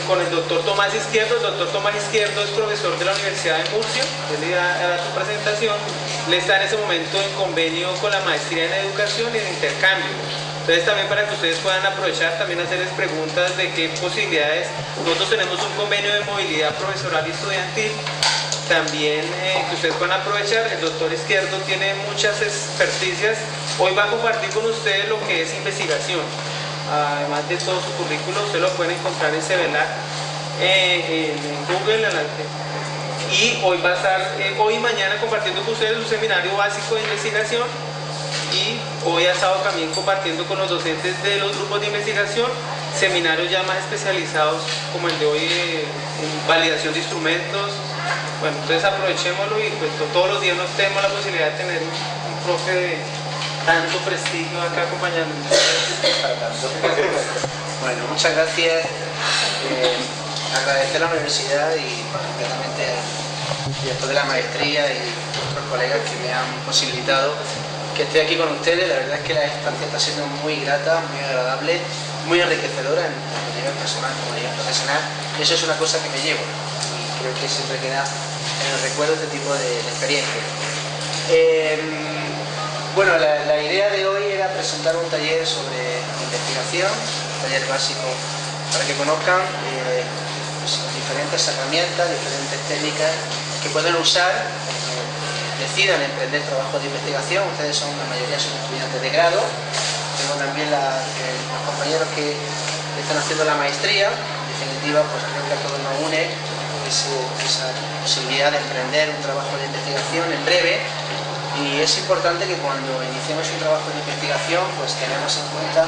Con el doctor Tomás Izquierdo. El doctor Tomás Izquierdo es profesor de la Universidad de Murcia. Él le da su presentación. Le está en ese momento en convenio con la maestría en educación y en intercambio. Entonces también para que ustedes puedan aprovechar, también hacerles preguntas de qué posibilidades. Nosotros tenemos un convenio de movilidad profesoral y estudiantil. También que ustedes puedan aprovechar. El doctor Izquierdo tiene muchas experticias. Hoy va a compartir con ustedes lo que es investigación. Además de todo su currículo, ustedes lo pueden encontrar en CEVELAC, en Google, y hoy va a estar, hoy y mañana compartiendo con ustedes un seminario básico de investigación, y hoy ha estado también compartiendo con los docentes de los grupos de investigación seminarios ya más especializados como el de hoy en validación de instrumentos. Bueno, entonces aprovechémoslo y pues todos los días nos tenemos la posibilidad de tener un profe de tanto prestigio acá acompañándonos. Bueno, muchas gracias. Agradecer a la universidad y particularmente al director de la maestría y otros colegas que me han posibilitado que esté aquí con ustedes. La verdad es que la estancia está siendo muy grata, muy agradable, muy enriquecedora en nivel personal como a nivel profesional. Y eso es una cosa que me llevo y creo que siempre queda en el recuerdo este tipo de experiencias. Bueno, la idea de hoy era presentar un taller sobre investigación, un taller básico para que conozcan pues, diferentes herramientas, diferentes técnicas que pueden usar cuando decidan emprender trabajos de investigación. Ustedes son, la mayoría son estudiantes de grado. Tengo también los compañeros que están haciendo la maestría. En definitiva, pues creo que a todos nos une esa posibilidad de emprender un trabajo de investigación en breve. Y es importante que cuando iniciemos un trabajo de investigación pues tenemos en cuenta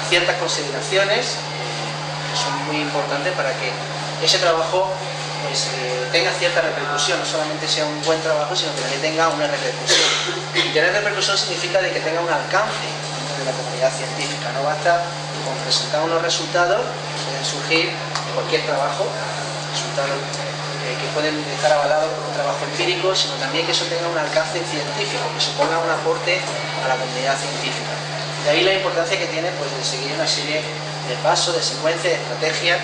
ciertas consideraciones que son muy importantes para que ese trabajo pues, tenga cierta repercusión, no solamente sea un buen trabajo, sino que también tenga una repercusión. Y tener repercusión significa de que tenga un alcance dentro de la comunidad científica. No basta con presentar unos resultados que pueden surgir de cualquier trabajo, resultados que pueden estar avalados por un trabajo empírico, sino también que eso tenga un alcance científico, que suponga un aporte a la comunidad científica. De ahí la importancia que tiene pues, de seguir una serie de pasos, de secuencias, de estrategias,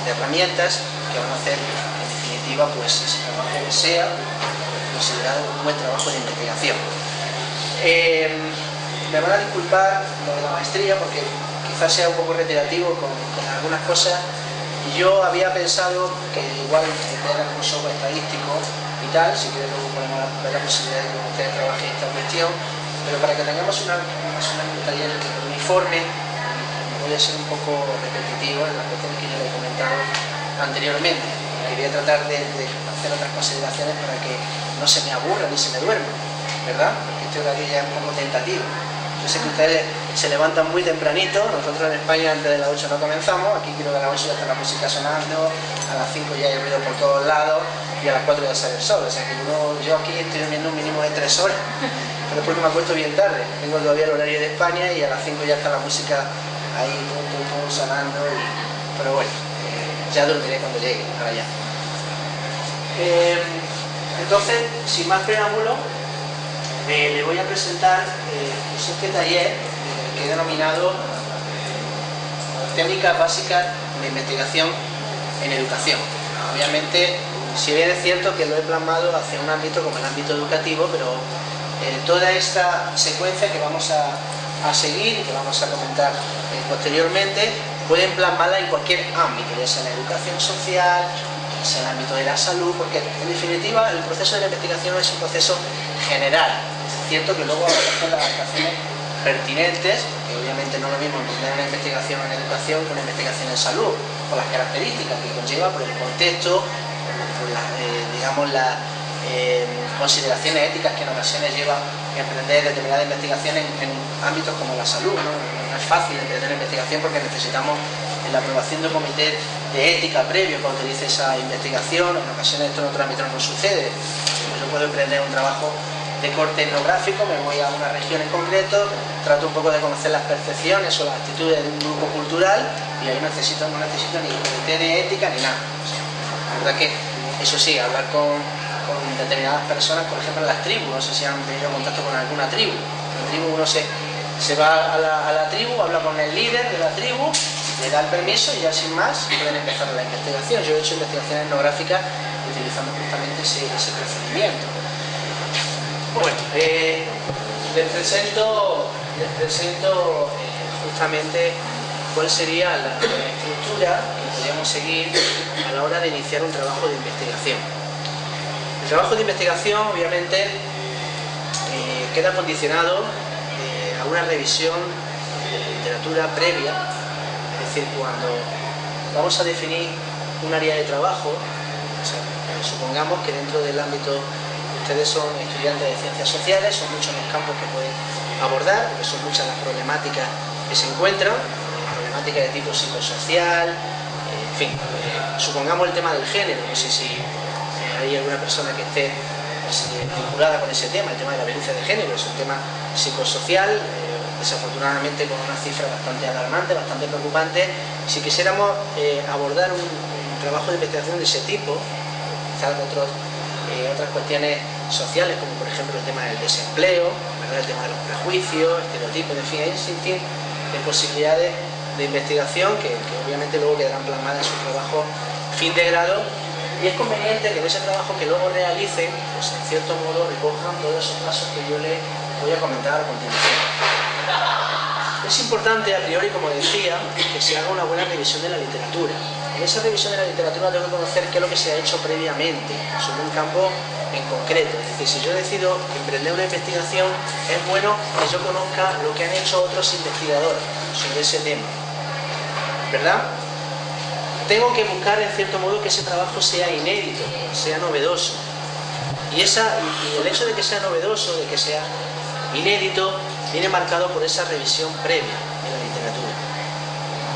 de herramientas que van a hacer, en definitiva, pues ese trabajo sea considerado un buen trabajo de investigación. Me van a disculpar lo de la maestría porque quizás sea un poco reiterativo con algunas cosas. Yo había pensado que igual ver el curso estadístico y tal, si quieren luego podemos ver la posibilidad de que ustedes trabajen esta cuestión, pero para que tengamos un taller uniforme, voy a ser un poco repetitivo en las cuestiones que ya le he comentado anteriormente. Quería tratar de hacer otras consideraciones para que no se me aburra ni se me duerma, ¿verdad? Porque este horario ya es un poco tentativo. Yo sé que ustedes se levantan muy tempranito, nosotros en España antes de las 8 no comenzamos, aquí creo que a las 8 ya está la música sonando, a las 5 ya hay ruido por todos lados y a las 4 ya sale el sol, o sea que yo aquí estoy durmiendo un mínimo de 3 horas, pero es porque me acuesto bien tarde, tengo todavía el horario de España y a las 5 ya está la música ahí sonando, pero bueno, ya dormiré cuando llegue para allá. Entonces, sin más preámbulo, le voy a presentar pues este taller que he denominado Técnicas Básicas de Investigación en Educación. Obviamente, si bien es cierto que lo he plasmado hacia un ámbito como el ámbito educativo, pero toda esta secuencia que vamos a seguir y que vamos a comentar posteriormente, pueden plasmarla en cualquier ámbito, ya sea en la educación social, ya sea en el ámbito de la salud, porque en definitiva el proceso de la investigación es un proceso general. Es cierto que luego habrá que hacer las adaptaciones pertinentes, que obviamente no es lo mismo entender una investigación en educación que una investigación en salud, por las características que conlleva, por el contexto, por las consideraciones éticas que en ocasiones llevan emprender determinada investigación en ámbitos como la salud, ¿no? No es fácil emprender investigación porque necesitamos la aprobación de un comité de ética previo que autorice esa investigación. En ocasiones esto en otros ámbitos no sucede. Yo puedo emprender un trabajo de corte etnográfico, me voy a una región en concreto, trato un poco de conocer las percepciones o las actitudes de un grupo cultural y ahí no necesito ni comité de ética ni nada. La verdad que, eso sí, hablar con determinadas personas, por ejemplo en las tribus, no sé si han tenido contacto con alguna tribu. En la tribu uno se va a la tribu, habla con el líder de la tribu, le da el permiso y ya sin más pueden empezar la investigación. Yo he hecho investigaciones etnográficas utilizando justamente ese procedimiento. Bueno, les presento justamente cuál sería la estructura que podríamos seguir a la hora de iniciar un trabajo de investigación. El trabajo de investigación, obviamente, queda condicionado a una revisión de la literatura previa, es decir, cuando vamos a definir un área de trabajo, o sea, supongamos que dentro del ámbito, ustedes son estudiantes de ciencias sociales, son muchos los campos que pueden abordar, porque son muchas las problemáticas que se encuentran, problemáticas de tipo psicosocial, en fin, supongamos el tema del género, no sé si hay alguna persona que esté vinculada con ese tema, el tema de la violencia de género, es un tema psicosocial, desafortunadamente con una cifra bastante alarmante, bastante preocupante. Si quisiéramos abordar un trabajo de investigación de ese tipo, quizás otras cuestiones sociales, como por ejemplo el tema del desempleo, ¿verdad? El tema de los prejuicios, estereotipos, en fin, hay un sinfín de posibilidades de investigación que obviamente luego quedarán plasmadas en su trabajo fin de grado, y es conveniente que en ese trabajo que luego realicen, pues en cierto modo recojan todos esos pasos que yo les voy a comentar a continuación. Es importante a priori, como decía, que se haga una buena revisión de la literatura. En esa revisión de la literatura tengo que conocer qué es lo que se ha hecho previamente sobre un campo en concreto. Es decir, si yo decido emprender una investigación, es bueno que yo conozca lo que han hecho otros investigadores sobre ese tema, ¿verdad? Tengo que buscar en cierto modo que ese trabajo sea inédito, sea novedoso. Y el hecho de que sea novedoso, de que sea inédito, viene marcado por esa revisión previa de la literatura.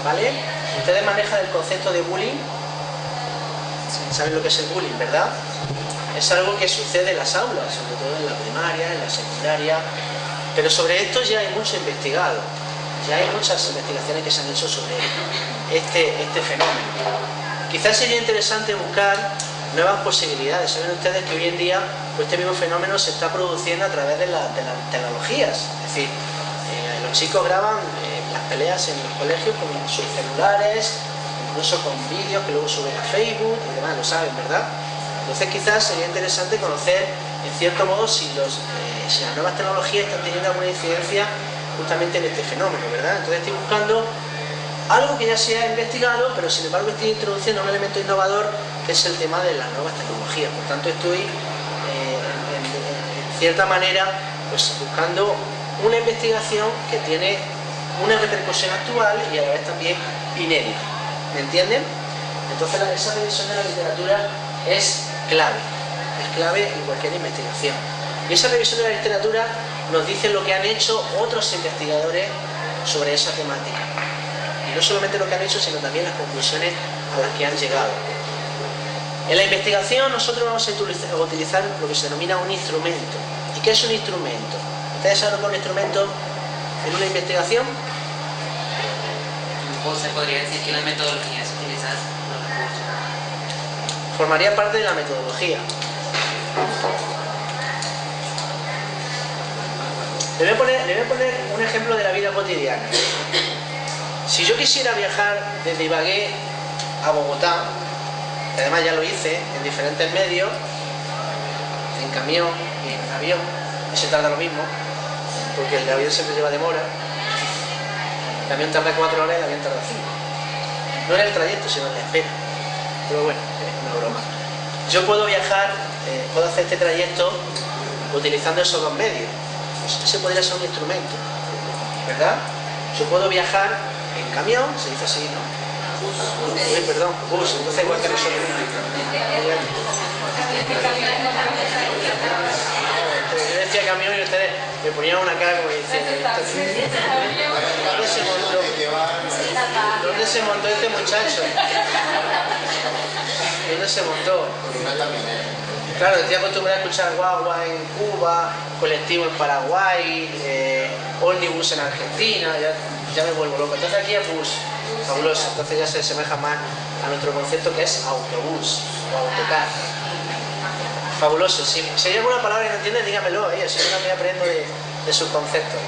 ¿Vale? Ustedes manejan el concepto de bullying. ¿Saben lo que es el bullying, verdad? Es algo que sucede en las aulas, sobre todo en la primaria, en la secundaria. Pero sobre esto ya hay mucho investigado. Ya hay muchas investigaciones que se han hecho sobre este fenómeno. Quizás sería interesante buscar nuevas posibilidades. Saben ustedes que hoy en día pues, este mismo fenómeno se está produciendo a través de las tecnologías. Es decir, los chicos graban las peleas en los colegios con sus celulares, incluso con vídeos que luego suben a Facebook y demás, lo saben, ¿verdad? Entonces quizás sería interesante conocer, en cierto modo, si las nuevas tecnologías están teniendo alguna incidencia justamente en este fenómeno, ¿verdad? Entonces estoy buscando algo que ya se ha investigado, pero sin embargo estoy introduciendo un elemento innovador que es el tema de las nuevas tecnologías. Por tanto estoy, en cierta manera, pues buscando una investigación que tiene una repercusión actual y a la vez también inédita. ¿Me entienden? Entonces esa revisión de la literatura es clave en cualquier investigación. Y esa revisión de la literatura nos dice lo que han hecho otros investigadores sobre esa temática. Y no solamente lo que han hecho, sino también las conclusiones a las que han llegado. En la investigación nosotros vamos a utilizar lo que se denomina un instrumento. ¿Y qué es un instrumento? ¿Ustedes saben lo que es un instrumento en una investigación? ¿O se podría decir que la metodología se utiliza los recursos? Formaría parte de la metodología. Le voy a poner un ejemplo de la vida cotidiana. Si yo quisiera viajar desde Ibagué a Bogotá, que además ya lo hice en diferentes medios, en camión y en avión, y se tarda lo mismo, porque el avión siempre lleva demora. El camión tarda 4 horas y el avión tarda 5. No en el trayecto, sino en la espera. Pero bueno, es una broma. Yo puedo viajar, puedo hacer este trayecto utilizando esos dos medios. Ese podría ser un instrumento, ¿verdad? Yo puedo viajar en camión, se dice así, ¿no? Perdón, bus, entonces igual que nosotros. Yo decía camión y ustedes ponía una cara como diciendo, ¿dónde se montó? ¿Dónde se montó este muchacho? ¿Dónde se montó? Claro, estoy acostumbrado a escuchar guagua en Cuba, colectivo en Paraguay, ómnibus en Argentina, ya me vuelvo loco. Entonces aquí es bus, fabuloso, entonces ya se asemeja más a nuestro concepto que es autobús o autocar. Fabuloso. Si hay alguna palabra que no entienden, dígamelo, así yo también aprendo de sus conceptos.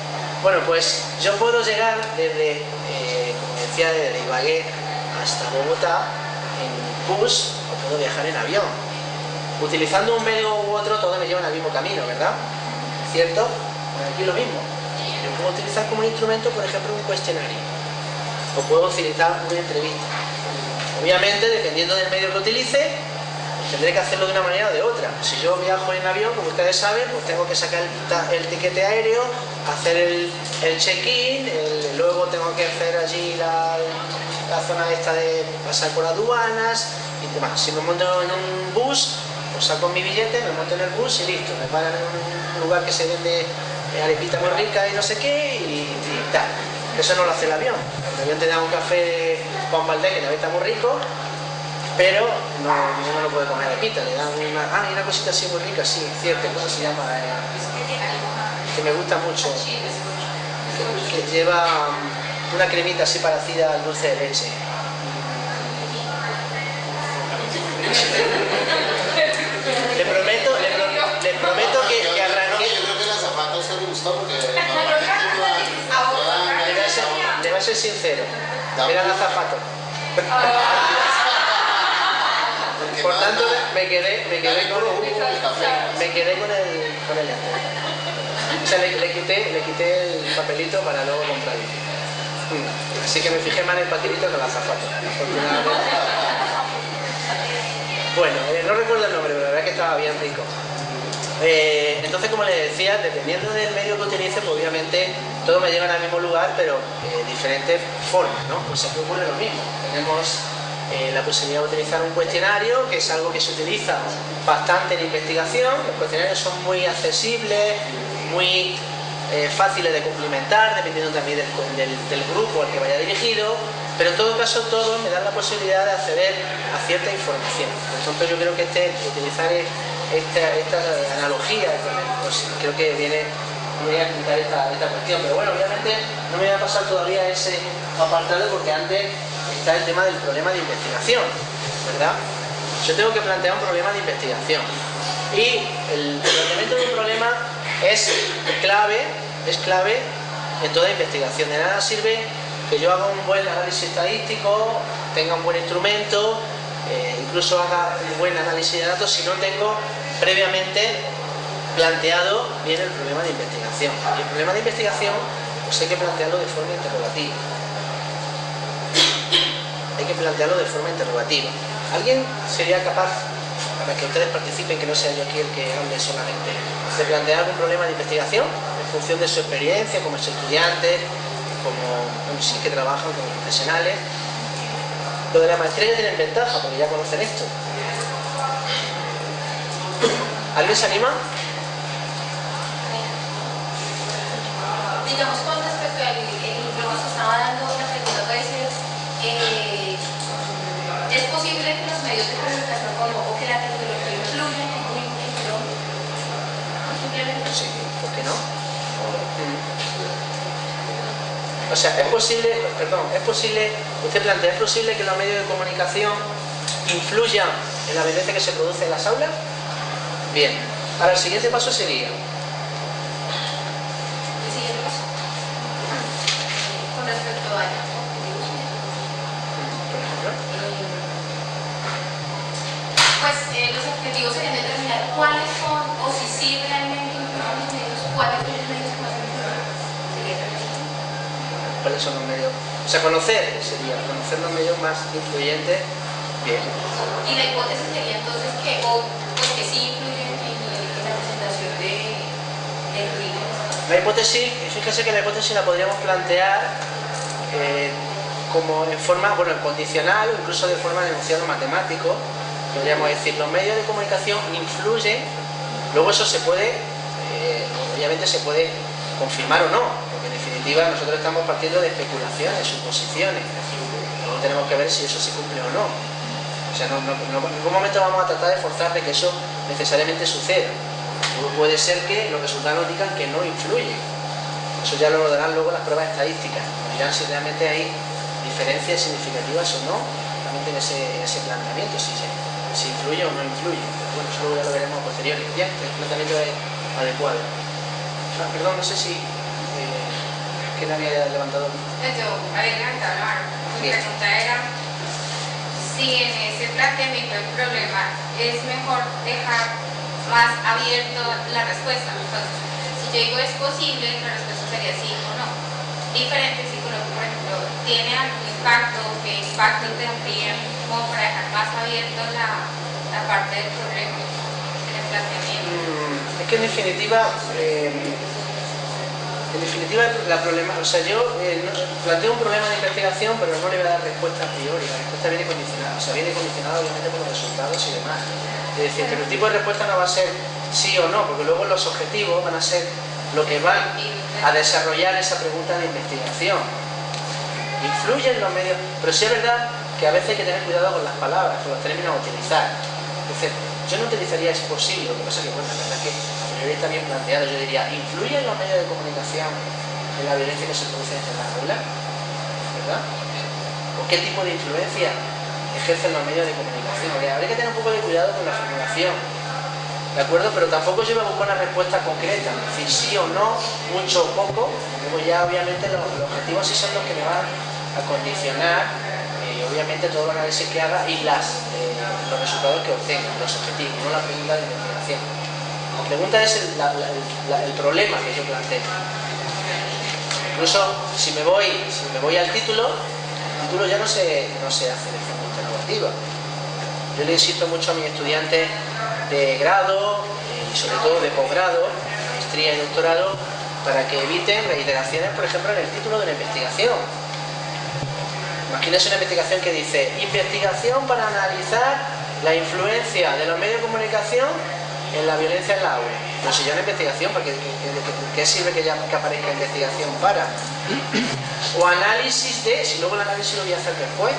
Bueno, pues yo puedo llegar desde, como decía, desde Ibagué hasta Bogotá en bus o puedo viajar en avión. Utilizando un medio u otro, todos me llevan al mismo camino, ¿verdad? ¿Cierto? Pues aquí lo mismo. Yo puedo utilizar como instrumento, por ejemplo, un cuestionario. O puedo utilizar una entrevista. Obviamente, dependiendo del medio que utilice, tendré que hacerlo de una manera o de otra. Si yo viajo en avión, como ustedes saben, pues tengo que sacar el tiquete aéreo, hacer el check-in, luego tengo que hacer allí la zona esta de pasar por aduanas y demás. Si me monto en un bus, pues saco mi billete, me monto en el bus y listo. Me paran en un lugar que se vende arepita muy rica y no sé qué y tal. Eso no lo hace el avión. El avión te da un café Juan Valdés que también está muy rico, pero ninguno lo puede comer arepita. Le dan una cosita así muy rica, sí, cierto. ¿Cómo se llama? Que me gusta mucho. Que lleva una cremita así parecida al dulce de leche. Les prometo que arranqué. Yo creo que la zapata a usted le gustó porque le voy a ser sincero. Era la zapato. Por tanto, me quedé con el o sea, le quité el papelito para luego comprarlo. Así que me fijé más en el papelito que en la zapata. Bueno, no recuerdo el nombre, pero la verdad es que estaba bien rico. Entonces, como les decía, dependiendo del medio que utilice, pues obviamente todos me llevan al mismo lugar, pero diferentes formas, ¿no? Pues aquí ocurre lo mismo. Tenemos la posibilidad de utilizar un cuestionario, que es algo que se utiliza bastante en investigación. Los cuestionarios son muy accesibles, muy fáciles de cumplimentar, dependiendo también del grupo al que vaya dirigido, pero en todo caso todos me dan la posibilidad de acceder a cierta información. Por tanto, yo creo que utilizar esta analogía, pues creo que viene a explicar esta cuestión. Pero bueno, obviamente no me voy a pasar todavía a ese apartado porque antes está el tema del problema de investigación, ¿verdad? Yo tengo que plantear un problema de investigación y el planteamiento de un problema es clave en toda investigación. De nada sirve que yo haga un buen análisis estadístico, tenga un buen instrumento, incluso haga un buen análisis de datos si no tengo previamente planteado bien el problema de investigación. Y el problema de investigación pues hay que plantearlo de forma interrogativa. ¿Alguien sería capaz, para que ustedes participen, que no sea yo aquí el que hable solamente, de plantear algún problema de investigación en función de su experiencia como estudiantes, como sí que trabajan como profesionales? Lo de la maestría tienen ventaja porque ya conocen esto. ¿Alguien se anima? Digamos, con respecto al ejemplo que se estaba dando, la pregunta puede ser, ¿es posible que los medios de comunicación o que la tecnología influya en un ejemplo? Simplemente. Sí, ¿por qué no? O sea, es posible, usted plantea, ¿es posible que los medios de comunicación influyan en la violencia que se produce en las aulas? Bien, ahora el siguiente paso sería... El siguiente paso. Con respecto a los objetivos. Por ejemplo. Pues los objetivos serían determinar cuáles son, o si realmente influyen los medios, cuáles son los medios que más influyen. ¿Cuáles son los medios? O sea, conocer los medios más influyentes. Bien. Y la hipótesis sería entonces que, que sí influyen en la presentación de crímenes. La hipótesis, fíjese que la hipótesis la podríamos plantear como en forma, bueno, condicional o incluso de forma de enunciado matemático. Podríamos decir, los medios de comunicación influyen, luego eso se puede, obviamente se puede confirmar o no, porque en definitiva nosotros estamos partiendo de especulaciones, suposiciones. Luego tenemos que ver si eso se cumple o no. O sea, en ningún momento vamos a tratar de forzar de que eso necesariamente suceda. Puede ser que los resultados digan que no influye. Eso ya lo darán luego las pruebas estadísticas. Nos dirán si realmente hay diferencias significativas o no, realmente en ese planteamiento, si influye o no influye. Pero bueno, eso luego ya lo veremos a posteriori. Bien, el planteamiento es adecuado. Perdón, no sé si... ¿quién había levantado? Yo había levantado la mano. Mi pregunta era si en ese planteamiento del problema es mejor dejar más abierto la respuesta. Entonces, si yo digo es posible, la respuesta sería sí o no. Diferente si coloco, por ejemplo, ¿tiene algún impacto? ¿Qué impacto tendría como para dejar más abierto la parte del problema en el planteamiento? Es que en definitiva la problema, o sea, yo planteo un problema de investigación, pero no le voy a dar respuesta a priori. La respuesta viene condicionada, o sea, viene condicionada obviamente por los resultados y demás. Es decir, pero el tipo de respuesta no va a ser sí o no, porque luego los objetivos van a ser lo que van a desarrollar esa pregunta de investigación. Influyen los medios, pero sí es verdad que a veces hay que tener cuidado con las palabras, con los términos a utilizar. Entonces, yo no utilizaría es posible, lo que pasa es que, bueno, la verdad es que a priori está bien planteado. Yo diría, ¿influyen los medios de comunicación en la violencia que se produce entre las aulas? ¿Verdad? ¿O qué tipo de influencia ejercen los medios de comunicación? Habría que tener un poco de cuidado con la formulación, ¿de acuerdo? Pero tampoco yo me busco una respuesta concreta, es decir, sí o no, mucho o poco. Luego ya obviamente los objetivos sí son los que me van a condicionar obviamente todo el análisis que haga y los resultados que obtenga, los objetivos, no la pregunta de investigación. La pregunta es el problema que yo planteo. Incluso si me voy al título, el título ya no se hace de forma interrogativa. Yo le insisto mucho a mis estudiantes de grado y sobre todo de posgrado, maestría y doctorado, para que eviten reiteraciones, por ejemplo, en el título de una investigación. Imagínense una investigación que dice investigación para analizar la influencia de los medios de comunicación en la violencia en la aula. No sé, ya una investigación, porque ¿qué sirve que aparezca investigación para? O análisis de, si luego el análisis lo voy a hacer después,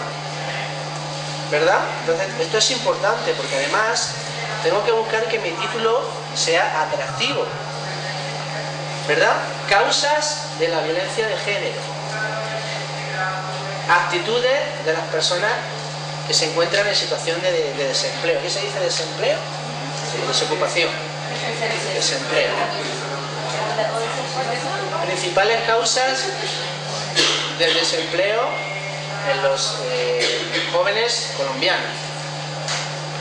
¿verdad? Entonces, esto es importante, porque además tengo que buscar que mi título sea atractivo, ¿verdad? Causas de la violencia de género. Actitudes de las personas que se encuentran en situación de desempleo. ¿Qué se dice desempleo? Desocupación. Desempleo. Principales causas del desempleo en los jóvenes colombianos.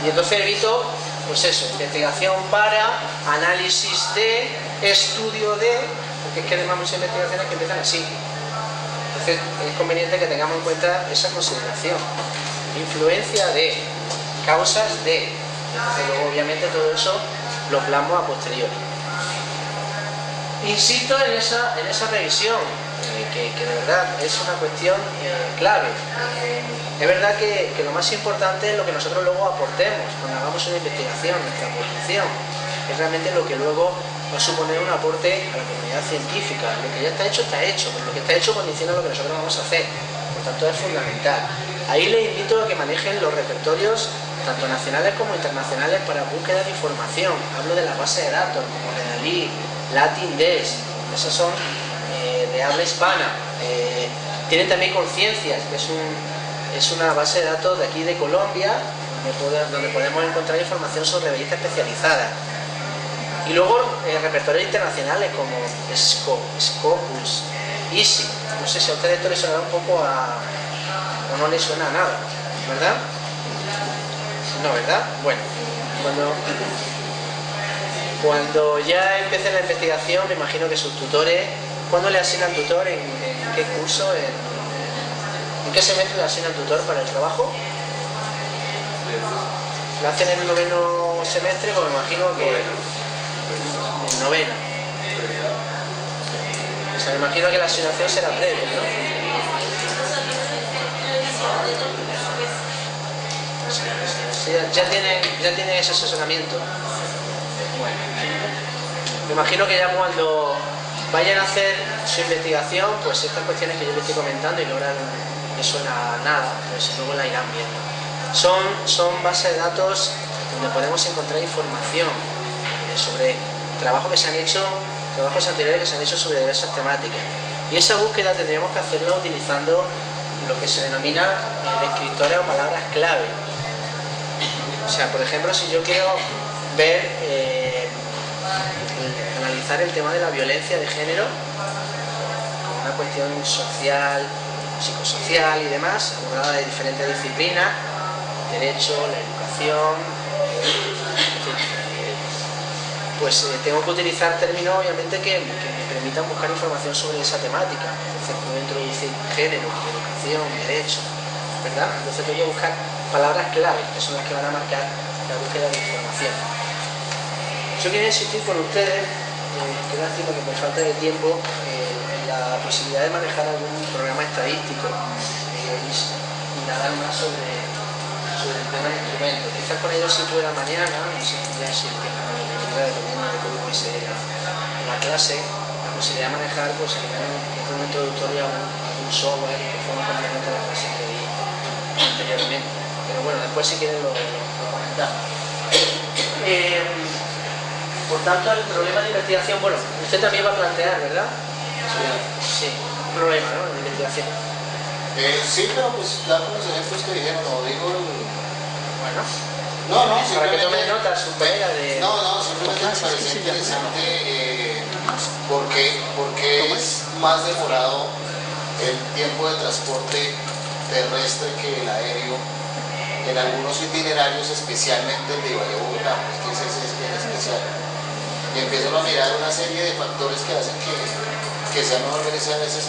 Y entonces evito, pues eso, investigación para, análisis de, estudio de, porque es que además muchas investigaciones que empiezan así. Entonces es conveniente que tengamos en cuenta esa consideración. Influencia de, causas de. Entonces luego obviamente todo eso lo plasmo a posteriori. Insisto en esa revisión, que de verdad es una cuestión clave. Es verdad que lo más importante es lo que nosotros luego aportemos cuando hagamos una investigación, nuestra aportación. Es realmente lo que luego va a suponer un aporte a la comunidad científica. Lo que ya está hecho, pero lo que está hecho condiciona lo que nosotros vamos a hacer. Por tanto, es fundamental. Ahí les invito a que manejen los repertorios, tanto nacionales como internacionales, para búsqueda de información. Hablo de la base de datos, como Redalí, LatinDes, esos son de habla hispana. Tienen también Conciencias, que es una base de datos de aquí de Colombia, donde podemos encontrar información sobre revistas especializadas. Y luego repertorios internacionales como Scopus, Easy. No sé si a ustedes esto les suena un poco o no les suena a nada, ¿verdad? No, ¿verdad? Bueno, cuando ya empiece la investigación, me imagino que sus tutores, ¿cuándo le asignan tutor? ¿En qué curso? ¿En qué semestre le asignan tutor para el trabajo? ¿Lo hacen en el 9º semestre? Pues me imagino que en 9º. O sea, me imagino que la asignación será previa, ¿no? Sí, ya tienen ese asesoramiento. Bueno, me imagino que ya cuando vayan a hacer su investigación, pues estas cuestiones que yo les estoy comentando y que ahora no suena a nada, pues luego la irán viendo. Son bases de datos donde podemos encontrar información sobre trabajos que se han hecho, trabajos anteriores que se han hecho sobre diversas temáticas. Y esa búsqueda tendríamos que hacerla utilizando lo que se denomina descriptores o palabras clave. O sea, por ejemplo, si yo quiero ver, analizar el tema de la violencia de género, una cuestión social, psicosocial y demás, abordada de diferentes disciplinas, derecho, la educación, pues tengo que utilizar términos obviamente que me permitan buscar información sobre esa temática. Entonces puedo introducir género, educación, derecho, ¿verdad? Entonces tengo que buscar palabras clave, que son las que van a marcar la búsqueda de información. Yo quería insistir con ustedes, que lástima que por falta de tiempo, en la posibilidad de manejar algún programa estadístico y indagar más sobre el tema de instrumentos. Quizás con ello si fuera mañana, no sé ya si el tiempo dependiendo de cómo fuese la clase, la posibilidad de manejar pues un introductorio a un software que forma complemento a la clase que di anteriormente. Pero bueno, después si quieren lo comentamos. Por tanto, el problema de investigación, bueno, usted también va a plantear, ¿verdad? Sí, un problema, ¿no? De investigación. Sí, pero pues da con los ejemplos que dijeron, no digo Bueno. No, para que tome nota su pega de... No, simplemente me parece interesante porque es más demorado el tiempo de transporte terrestre que el aéreo en algunos itinerarios, especialmente el de Ibagué-Bogotá, pues que ese es bien especial. Y empiezo a mirar una serie de factores que hacen que sea mejor venirse a veces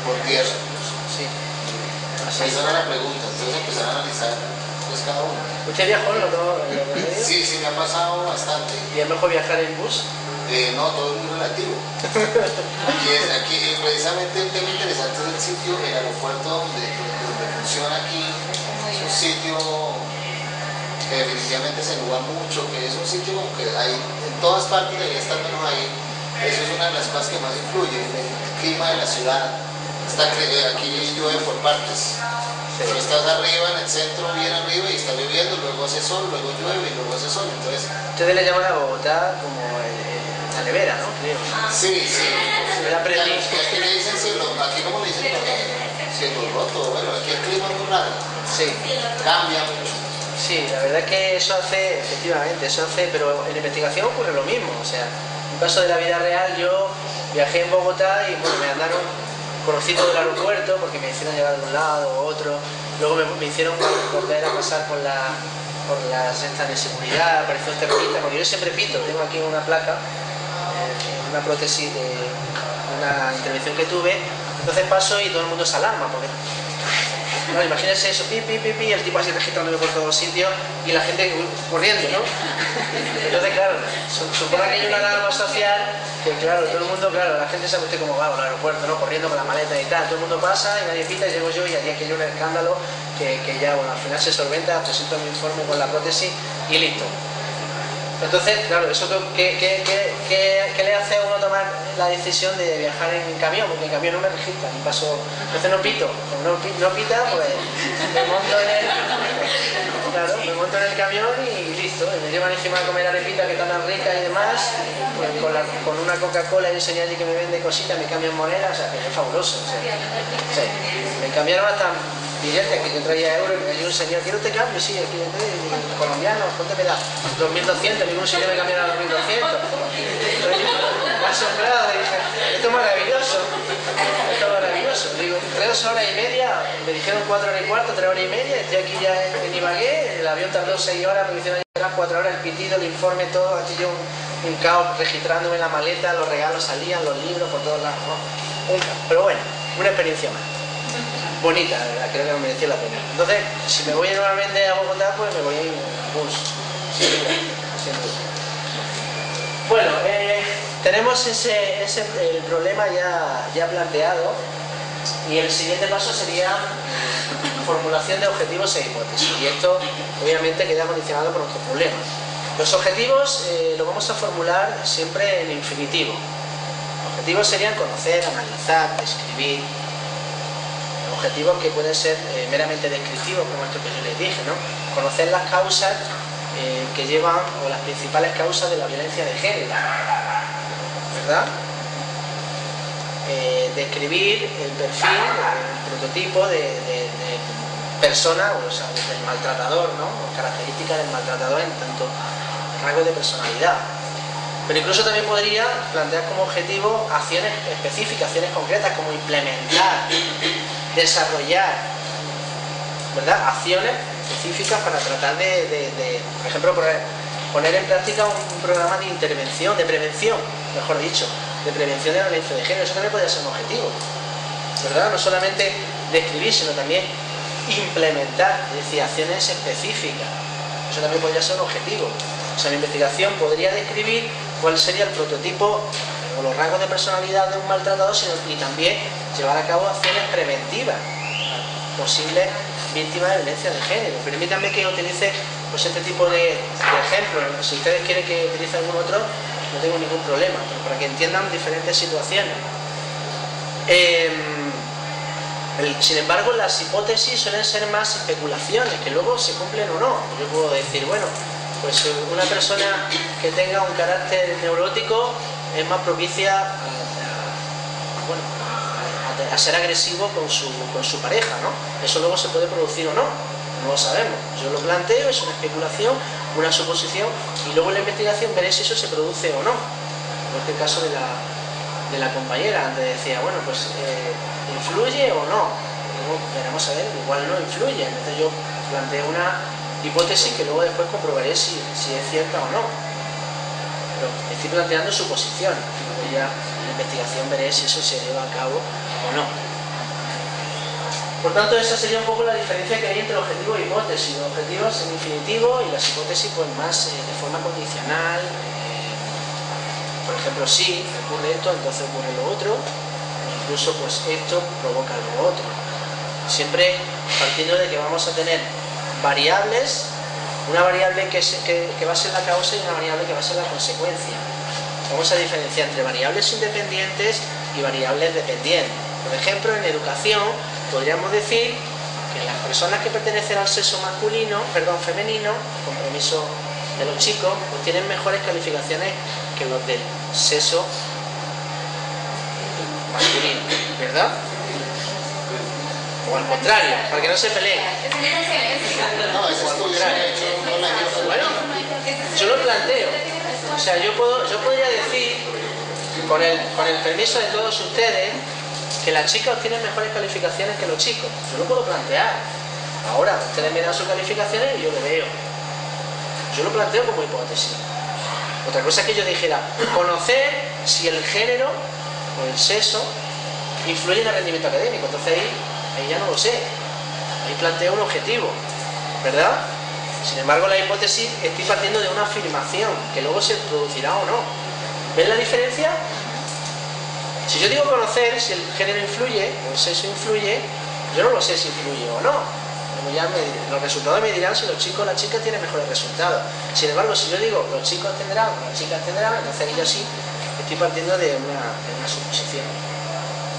por tierra. Sí. Esa era la pregunta, entonces empezar a analizar pues cada uno. ¿Usted viajó en los medios? Sí, me ha pasado bastante. ¿Y es mejor viajar en bus? No, todo es muy relativo. Aquí precisamente el tema interesante es el sitio, el aeropuerto donde funciona aquí. Es un sitio que definitivamente se lugar mucho, que es un sitio como que hay en todas partes, debería estar menos ahí. Eso es una de las cosas que más influye, el clima de la ciudad. Aquí llueve por partes. Pero estás arriba, en el centro, bien arriba, y está lloviendo, luego hace sol, luego llueve y luego hace sol. Entonces, ustedes le llaman a Bogotá como la nevera, ¿no? Creo. Sí. Me aprendí. Aquí le dicen cielo, aquí como le dicen cielo roto, bueno, aquí el clima es muy raro. Sí. Cambia mucho. Sí, la verdad es que eso hace, efectivamente, pero en investigación ocurre lo mismo. O sea, en un caso de la vida real, yo viajé en Bogotá y bueno, me andaron, conocí todo el aeropuerto porque me hicieron llegar de un lado o otro, luego me hicieron volver a pasar por las estas de seguridad, apareció un terrorista, porque yo siempre pito, tengo aquí una placa, una prótesis de una intervención que tuve, entonces paso y todo el mundo se alarma, porque no, imagínense eso, pi, el tipo así registrándome por todos los sitios y la gente corriendo, ¿no? Entonces, claro, supone que hay una alarma social que, claro, todo el mundo, la gente sabe usted cómo va al aeropuerto, ¿no? Corriendo con la maleta y tal, todo el mundo pasa y nadie pita, y llego yo y allí hay un escándalo que ya, bueno, al final se solventa, presento mi informe con la prótesis y listo. Entonces, claro, eso ¿qué le hace a uno tomar la decisión de viajar en camión? Porque en camión no me registra, ni paso. Entonces no pito. Como no pita, pues me monto en el camión y listo. Y me llevan encima a comer arepitas que están tan ricas y demás. Pues con una Coca-Cola y un señor allí que me vende cositas, me cambian monedas, o sea, que es fabuloso. O sea, sí. Me cambiaron hasta billetes que yo traía euros y me dio un señor, ¿quiere usted cambio? Sí, aquí colombiano, ¿cuánto me da? 2.200, ningún señor me cambiara 2.200. Me asombrado, dije, esto es maravilloso. Digo, 3 horas y media, me dijeron 4 horas y cuarto, 3 horas y media, estoy aquí ya en Ibagué, el avión tardó 6 horas, me hicieron llegar 4 horas, el pitido, el informe, todo, aquí yo un caos registrándome en la maleta, los regalos salían, los libros por todos lados, ¿no? Pero bueno, una experiencia más. Bonita, la verdad, creo que me mereció la pena. Entonces, si me voy nuevamente a Bogotá, pues me voy en bus, sin duda. Bueno, tenemos el problema ya planteado y el siguiente paso sería formulación de objetivos e hipótesis. Y esto, obviamente, queda condicionado por nuestros problemas. Los objetivos los vamos a formular siempre en infinitivo. Objetivos serían conocer, analizar, describir. Objetivos que pueden ser meramente descriptivos, como esto que yo les dije, ¿no? Conocer las causas que llevan, o las principales causas de la violencia de género, ¿verdad? Describir el perfil, el prototipo de persona, o sea, del maltratador, ¿no? Características del maltratador en tanto rasgos de personalidad. Pero incluso también podría plantear como objetivo acciones específicas, acciones concretas, como implementar, desarrollar, ¿verdad? Acciones específicas para tratar por ejemplo, poner en práctica un programa de intervención, de prevención, mejor dicho, de prevención de la violencia de género. Eso también podría ser un objetivo, ¿verdad? No solamente describir, sino también implementar, es decir, acciones específicas. Eso también podría ser un objetivo. O sea, la investigación podría describir cuál sería el prototipo o los rasgos de personalidad de un maltratador, y también llevar a cabo acciones preventivas a posibles víctimas de violencia de género. Permítanme que utilice pues este tipo de ejemplos. Si ustedes quieren que utilice algún otro, no tengo ningún problema, pero para que entiendan diferentes situaciones. Sin embargo, las hipótesis suelen ser más especulaciones, que luego se cumplen o no. Yo puedo decir, bueno, pues una persona que tenga un carácter neurótico es más propicia a ser agresivo con su pareja, ¿no? Eso luego se puede producir o no, no lo sabemos. Yo lo planteo, es una especulación, una suposición, y luego en la investigación veré si eso se produce o no. En este caso de la compañera, antes decía, bueno, pues ¿influye o no? Luego veremos a ver, igual no influye. Entonces yo planteo una hipótesis que luego después comprobaré si es cierta o no. Pero estoy planteando suposiciones. Luego ya en la investigación veré si eso se lleva a cabo o no. Por tanto, esa sería un poco la diferencia que hay entre objetivo e hipótesis. Los objetivos en infinitivo y las hipótesis pues más de forma condicional. Por ejemplo, si ocurre esto, entonces ocurre lo otro. Incluso pues esto provoca lo otro. Siempre partiendo de que vamos a tener variables, una variable que va a ser la causa y una variable que va a ser la consecuencia. Vamos a diferenciar entre variables independientes y variables dependientes. Por ejemplo, en educación podríamos decir que las personas que pertenecen al sexo femenino, con permiso de los chicos, pues tienen mejores calificaciones que los del sexo masculino, ¿verdad? O al contrario, para que no se peleen. No, ese estudio se ha hecho con la ayuda. Bueno, yo lo planteo. O sea, yo podría decir, con el permiso de todos ustedes, que las chicas obtienen mejores calificaciones que los chicos. Yo lo puedo plantear. Ahora, ustedes me dan sus calificaciones y yo lo veo. Yo lo planteo como hipótesis. Otra cosa es que yo dijera, conocer si el género o el sexo influye en el rendimiento académico. Entonces ahí ya no lo sé. Ahí planteo un objetivo, ¿verdad? Sin embargo, la hipótesis estoy partiendo de una afirmación que luego se producirá o no. ¿Ven la diferencia? Si yo digo conocer si el género influye o el sexo influye, yo no lo sé si influye o no. Los resultados me dirán si los chicos o las chicas tienen mejores resultados. Sin embargo, si yo digo los chicos tendrán o las chicas tendrán, entonces yo sí estoy partiendo de una suposición.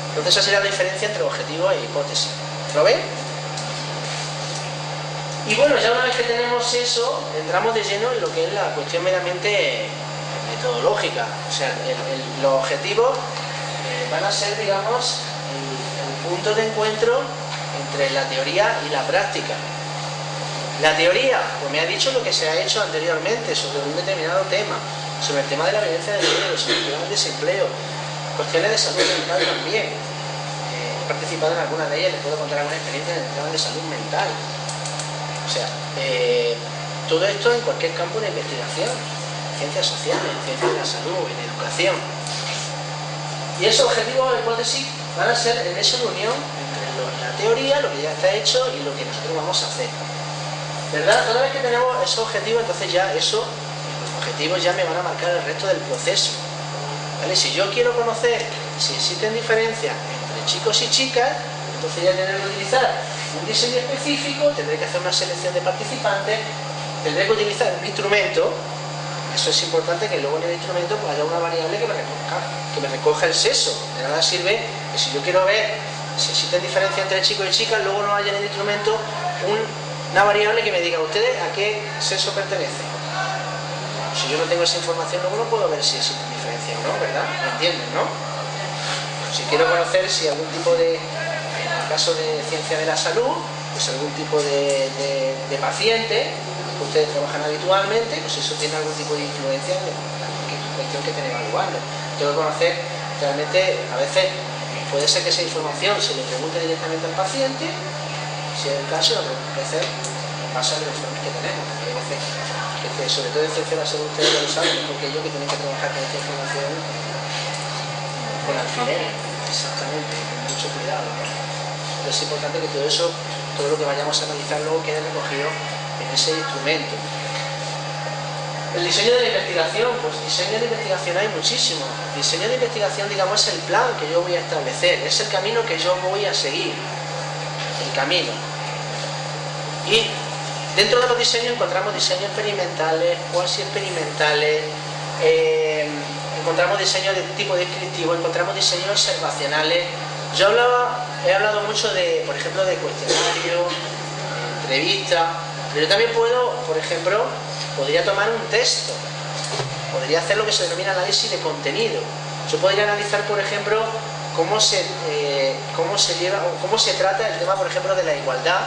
Entonces esa sería la diferencia entre objetivo e hipótesis. ¿Lo ven? Y bueno, ya una vez que tenemos eso, entramos de lleno en lo que es la cuestión meramente metodológica. O sea, los objetivos van a ser, digamos, el punto de encuentro entre la teoría y la práctica. La teoría, pues me ha dicho lo que se ha hecho anteriormente sobre un determinado tema, sobre el tema de la violencia de género, sobre el tema del desempleo, cuestiones de salud mental también. He participado en algunas de ellas, les puedo contar alguna experiencia en el tema de salud mental. O sea, todo esto en cualquier campo de investigación, en ciencias sociales, en ciencias de la salud, en educación. Y esos objetivos de hipótesis van a ser en esa unión entre la teoría, lo que ya está hecho y lo que nosotros vamos a hacer. ¿Verdad? Toda vez que tenemos esos objetivos, entonces ya los objetivos ya me van a marcar el resto del proceso. ¿Vale? Si yo quiero conocer si existen diferencias entre chicos y chicas, entonces ya tendré que utilizar un diseño específico, tendré que hacer una selección de participantes, tendré que utilizar un instrumento, eso es importante, que luego en el instrumento pues, haya una variable que me recoja el sexo. De nada sirve que si yo quiero ver si existen diferencias entre chicos y chicas, luego no haya en el instrumento una variable que me diga ustedes a qué sexo pertenecen. Si yo no tengo esa información, luego no puedo ver si existen diferencias o no, ¿verdad? ¿Me entienden, no? Si quiero conocer si algún tipo de, en el caso de ciencia de la salud, pues algún tipo de paciente que ustedes trabajan habitualmente, pues eso tiene algún tipo de influencia en la cuestión que estén evaluando. Tengo que conocer realmente, a veces puede ser que esa información se le pregunte directamente al paciente, si es el caso, a veces pasa de los informes que tenemos. Hay veces que, sobre todo en ciencia de la salud, ustedes ya lo saben, mejor que yo, que tienen que trabajar con esta información con alfiler, exactamente, con mucho cuidado, ¿no? Es importante que todo eso, todo lo que vayamos a analizar luego quede recogido en ese instrumento. El diseño de la investigación, pues diseño de investigación hay muchísimo. El diseño de investigación, digamos, es el plan que yo voy a establecer, es el camino que yo voy a seguir, el camino. Y dentro de los diseños encontramos diseños experimentales, cuasi experimentales, encontramos diseños de tipo descriptivo, encontramos diseños observacionales. Yo he hablado mucho de, por ejemplo, de cuestionario, entrevista, pero yo también puedo, por ejemplo, podría tomar un texto, podría hacer lo que se denomina análisis de contenido. Yo podría analizar, por ejemplo, cómo se trata el tema, por ejemplo, de la igualdad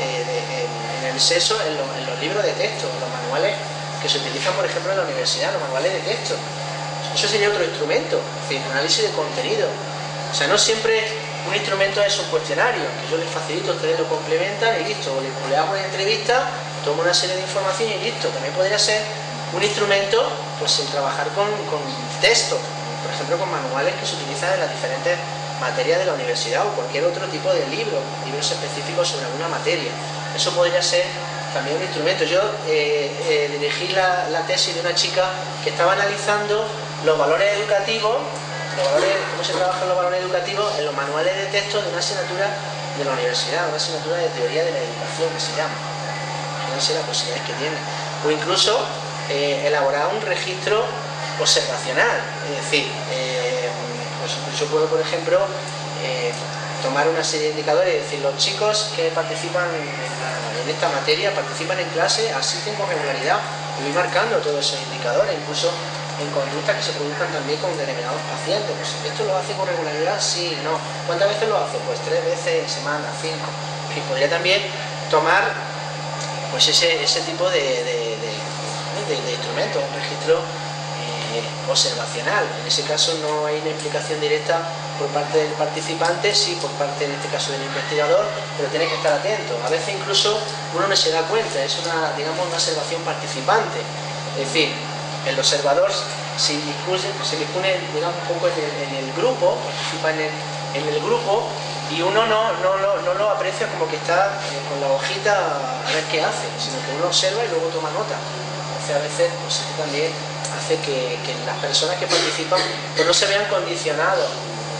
en el sexo en los libros de texto, en los manuales que se utilizan, por ejemplo, en la universidad, los manuales de texto. Eso sería otro instrumento, es decir, análisis de contenido. O sea, no siempre un instrumento es un cuestionario, que yo les facilito, ustedes lo complementan y listo, o le hago una entrevista, tomo una serie de información y listo. También podría ser un instrumento, pues el trabajar con texto, por ejemplo con manuales que se utilizan en las diferentes materias de la universidad o cualquier otro tipo de libros específicos sobre alguna materia. Eso podría ser también un instrumento. Yo dirigí la tesis de una chica que estaba analizando los valores educativos, cómo se trabajan los valores educativos en los manuales de texto de una asignatura de la universidad, una asignatura de teoría de la educación que se llama. No sé las posibilidades que tiene. O incluso elaborar un registro observacional, es decir, pues yo puedo, por ejemplo, tomar una serie de indicadores, es decir, los chicos que participan en esta materia, participan en clase, asisten con regularidad, y voy marcando todos esos indicadores, incluso en conductas que se produzcan también con determinados pacientes. Pues, ¿esto lo hace con regularidad? Sí, no. ¿Cuántas veces lo hace? Pues 3 veces en semana, 5. Y podría también tomar pues ese tipo de instrumentos, un registro observacional. En ese caso no hay una implicación directa por parte del participante, sí por parte, en este caso, del investigador, pero tiene que estar atento. A veces incluso uno no se da cuenta, es una, digamos, una observación participante. Es decir, el observador se dispone, digamos, un poco en el grupo, participa en el grupo, y uno no lo aprecia como que está con la hojita a ver qué hace, sino que uno observa y luego toma nota. Entonces, a veces pues, esto también hace que las personas que participan pues, no se vean condicionados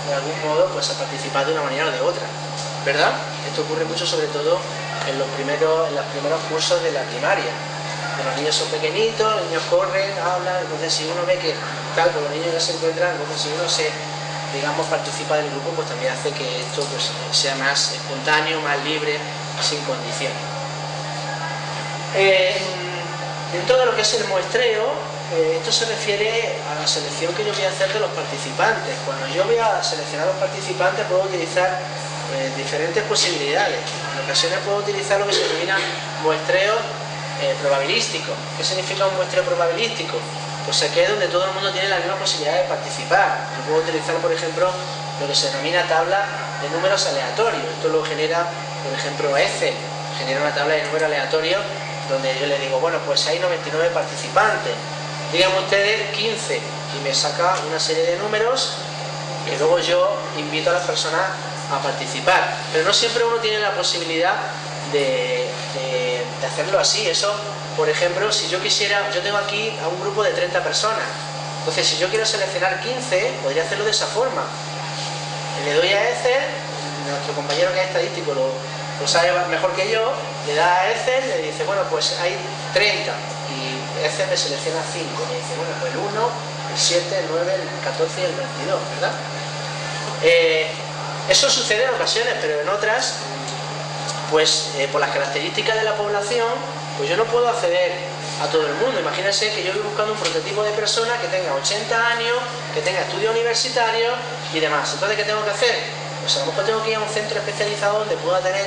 de algún modo pues, a participar de una manera o de otra, ¿verdad? Esto ocurre mucho, sobre todo en los primeros cursos de la primaria. Los niños son pequeñitos, los niños corren, hablan, entonces si uno ve que tal, pues los niños ya se encuentran, entonces si uno digamos, participa del grupo, pues también hace que esto pues, sea más espontáneo, más libre, sin condiciones. Dentro de lo que es el muestreo, esto se refiere a la selección que yo voy a hacer de los participantes. Cuando yo voy a seleccionar a los participantes, puedo utilizar diferentes posibilidades. En ocasiones puedo utilizar lo que se denomina muestreo probabilístico. ¿Qué significa un muestreo probabilístico? Pues aquí es donde todo el mundo tiene la misma posibilidad de participar. Yo puedo utilizar, por ejemplo, lo que se denomina tabla de números aleatorios. Esto lo genera, por ejemplo, Excel. Genera una tabla de números aleatorios donde yo le digo, bueno, pues hay 99 participantes. Díganme ustedes 15 y me saca una serie de números que luego yo invito a las personas a participar. Pero no siempre uno tiene la posibilidad de hacerlo así. Eso, por ejemplo, si yo quisiera, yo tengo aquí a un grupo de 30 personas, entonces si yo quiero seleccionar 15, podría hacerlo de esa forma. Le doy a Excel, nuestro compañero que es estadístico lo sabe mejor que yo, le da a Excel, le dice, bueno, pues hay 30, y ECE me selecciona 5, me dice, bueno, pues el 1, el 7, el 9, el 14 y el 22, ¿verdad? Eso sucede en ocasiones, pero en otras, pues por las características de la población, pues yo no puedo acceder a todo el mundo. Imagínense que yo voy buscando un prototipo de persona que tenga 80 años, que tenga estudios universitarios y demás. Entonces, ¿qué tengo que hacer? Pues a lo mejor tengo que ir a un centro especializado donde pueda tener,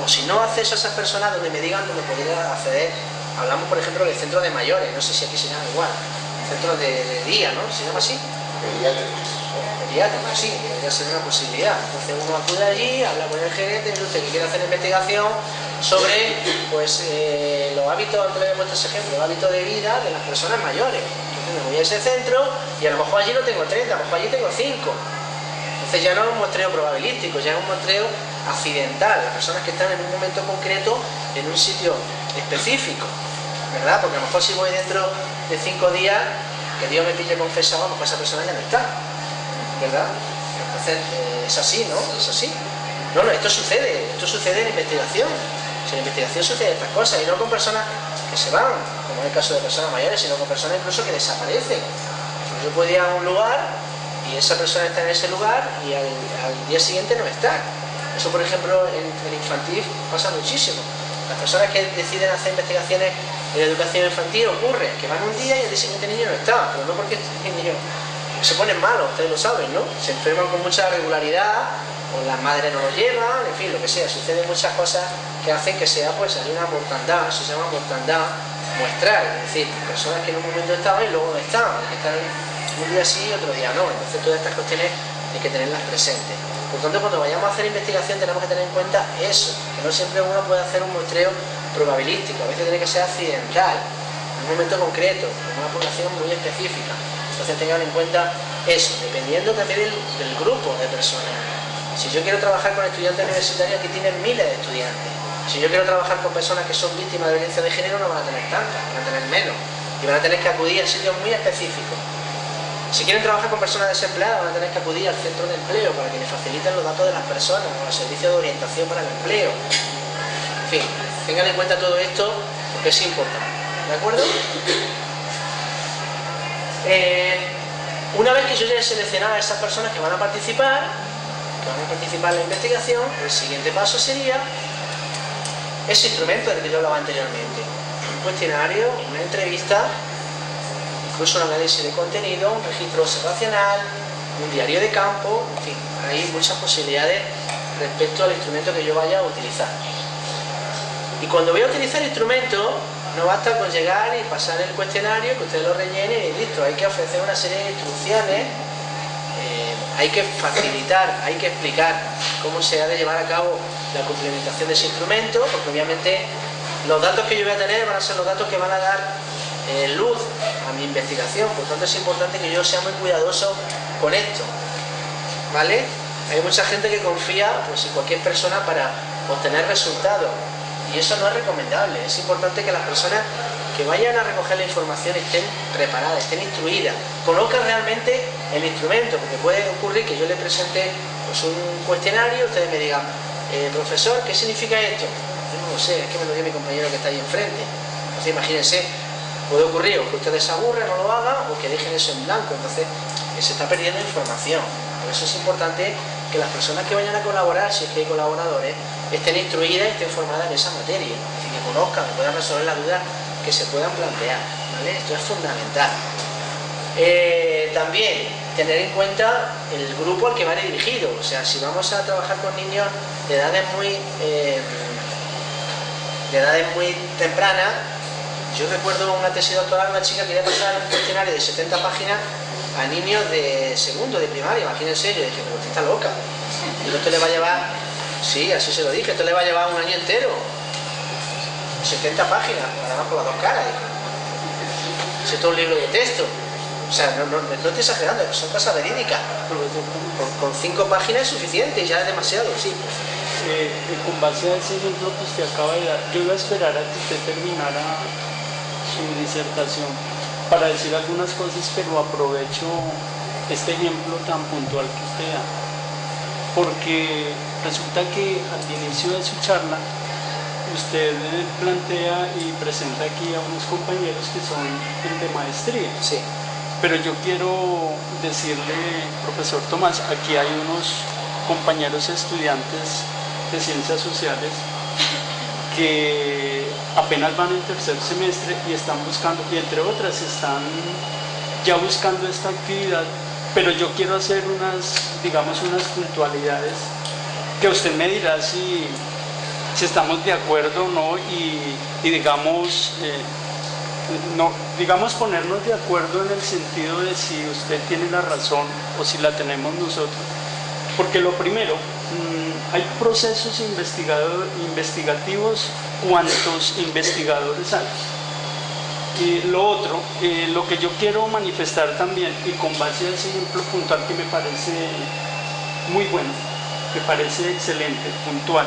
o si no acceso a esas personas, donde me digan dónde podría acceder. Hablamos, por ejemplo, del centro de mayores, no sé si aquí se llama igual, centro de día, ¿no? ¿Se llama así? Pediátrico, sí, podría ser una posibilidad. Entonces uno acude allí, habla con el gerente, dice usted que quiere hacer investigación sobre pues, los hábitos, antes le he puesto ese ejemplo, los hábitos de vida de las personas mayores. Entonces me voy a ese centro y a lo mejor allí no tengo 30, a lo mejor allí tengo 5. Entonces ya no es un muestreo probabilístico, ya es un muestreo accidental, las personas que están en un momento concreto en un sitio específico, ¿verdad? Porque a lo mejor si voy dentro de 5 días, que Dios me pille confesado, a lo mejor esa persona ya no está, ¿verdad? Entonces es así, ¿no? Es así. No, esto sucede en investigación. Si en investigación sucede estas cosas, y no con personas que se van, como en el caso de personas mayores, sino con personas incluso que desaparecen. Yo puedo ir a un lugar y esa persona está en ese lugar y al día siguiente no está. Eso, por ejemplo, en infantil pasa muchísimo. Las personas que deciden hacer investigaciones en educación infantil ocurre que van un día y el día siguiente el niño no está, pero no porque el niño se ponen malos, ustedes lo saben, ¿no? Se enferman con mucha regularidad, o las madres no lo llevan, en fin, lo que sea. Suceden muchas cosas que hacen que sea, pues, hay una mortandad, eso se llama mortandad muestral, es decir, personas que en un momento estaban y luego no estaban, que están un día sí y otro día no. Entonces todas estas cuestiones hay que tenerlas presentes. Por tanto, cuando vayamos a hacer investigación tenemos que tener en cuenta eso, que no siempre uno puede hacer un muestreo probabilístico, a veces tiene que ser accidental, en un momento concreto, con una población muy específica. Entonces tengan en cuenta eso, dependiendo también del grupo de personas. Si yo quiero trabajar con estudiantes universitarios, aquí tienen miles de estudiantes. Si yo quiero trabajar con personas que son víctimas de violencia de género, no van a tener tantas, van a tener menos, y van a tener que acudir a sitios muy específicos. Si quieren trabajar con personas desempleadas, van a tener que acudir al centro de empleo para que les faciliten los datos de las personas, o al servicio de orientación para el empleo. En fin, tengan en cuenta todo esto porque es importante. ¿De acuerdo? Una vez que yo ya he seleccionado a esas personas que van a participar en la investigación, el siguiente paso sería ese instrumento del que yo hablaba anteriormente. Un cuestionario, una entrevista, incluso un análisis de contenido, un registro observacional, un diario de campo, en fin, hay muchas posibilidades respecto al instrumento que yo vaya a utilizar. Y cuando voy a utilizar el instrumento, no basta con llegar y pasar el cuestionario, que ustedes lo rellenen y listo. Hay que ofrecer una serie de instrucciones, hay que facilitar, hay que explicar cómo se ha de llevar a cabo la complementación de ese instrumento, porque obviamente los datos que yo voy a tener van a ser los datos que van a dar luz a mi investigación. Por tanto, es importante que yo sea muy cuidadoso con esto, ¿vale? Hay mucha gente que confía, pues, en cualquier persona para obtener resultados, y eso no es recomendable. Es importante que las personas que vayan a recoger la información estén preparadas, estén instruidas, conozcan realmente el instrumento, porque puede ocurrir que yo le presente, pues, un cuestionario, ustedes me digan, profesor, ¿qué significa esto? Yo no lo sé, es que me lo dio mi compañero que está ahí enfrente. Entonces, imagínense, puede ocurrir o que ustedes se aburran, no lo hagan, o que dejen eso en blanco. Entonces se está perdiendo información. Por eso es importante que las personas que vayan a colaborar, si es que hay colaboradores, estén instruidas y estén formadas en esa materia, es decir, que conozcan, que puedan resolver las dudas que se puedan plantear, ¿vale? Esto es fundamental. También tener en cuenta el grupo al que va dirigido. O sea, si vamos a trabajar con niños de edades muy tempranas. Yo recuerdo una tesis doctoral, una chica quería pasar un cuestionario de 70 páginas a niños de segundo, de primaria, imagínense. Yo dije, pero usted está loca. Y esto le va a llevar, sí, así se lo dije, esto le va a llevar un año entero. 70 páginas, además por las dos caras. Es todo un libro de texto. O sea, no estoy exagerando, son cosas verídicas. Con 5 páginas es suficiente, ya es demasiado, sí. Con base a ese ejemplo que usted acaba de dar, yo iba a esperar a que usted terminara su disertación para decir algunas cosas, pero aprovecho este ejemplo tan puntual que usted da, porque resulta que al inicio de su charla usted plantea y presenta aquí a unos compañeros que son de maestría. Sí. Pero yo quiero decirle, profesor Tomás, aquí hay unos compañeros estudiantes de ciencias sociales que apenas van en tercer semestre y están buscando, y entre otras están ya buscando esta actividad, pero yo quiero hacer unas puntualidades que usted me dirá si estamos de acuerdo o no, y digamos ponernos de acuerdo en el sentido de si usted tiene la razón o si la tenemos nosotros. Porque lo primero, hay procesos investigativos, ¿cuántos investigadores hay? Y lo otro, lo que yo quiero manifestar también, y con base a ese ejemplo puntual que me parece muy bueno, me parece excelente, puntual,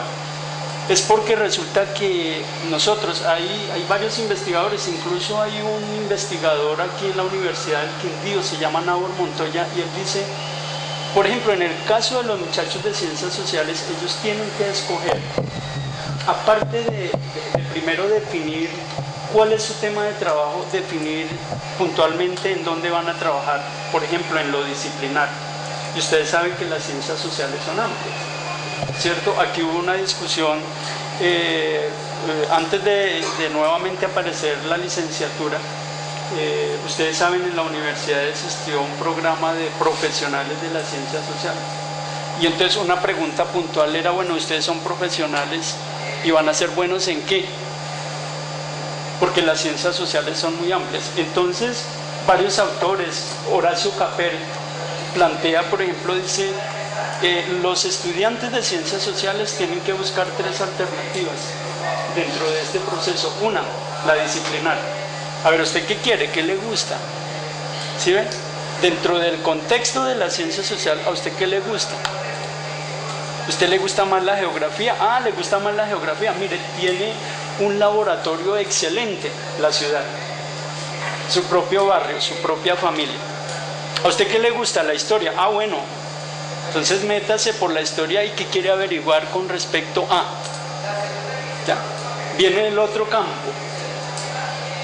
es porque resulta que nosotros, hay varios investigadores, incluso hay un investigador aquí en la Universidad del Quindío, se llama Nabor Montoya, y él dice, por ejemplo, en el caso de los muchachos de ciencias sociales, ellos tienen que escoger, aparte de primero definir cuál es su tema de trabajo, definir puntualmente en dónde van a trabajar, por ejemplo, en lo disciplinar. Y ustedes saben que las ciencias sociales son amplias, ¿cierto? Aquí hubo una discusión, antes de nuevamente aparecer la licenciatura, ustedes saben, en la universidad existió un programa de profesionales de las ciencias sociales. Y entonces una pregunta puntual era, bueno, ustedes son profesionales y van a ser buenos ¿en qué? Porque las ciencias sociales son muy amplias. Entonces, varios autores, Horacio Capel plantea, por ejemplo, dice, los estudiantes de ciencias sociales tienen que buscar 3 alternativas dentro de este proceso. Una, la disciplinar. A ver, ¿usted qué quiere? ¿Qué le gusta? ¿Sí ven? Dentro del contexto de la ciencia social, ¿a usted qué le gusta? ¿Usted le gusta más la geografía? Ah, le gusta más la geografía. Mire, tiene un laboratorio excelente la ciudad, su propio barrio, su propia familia. ¿A usted qué le gusta? La historia. Ah, bueno, entonces métase por la historia y qué quiere averiguar con respecto a. ¿Ya? Viene el otro campo,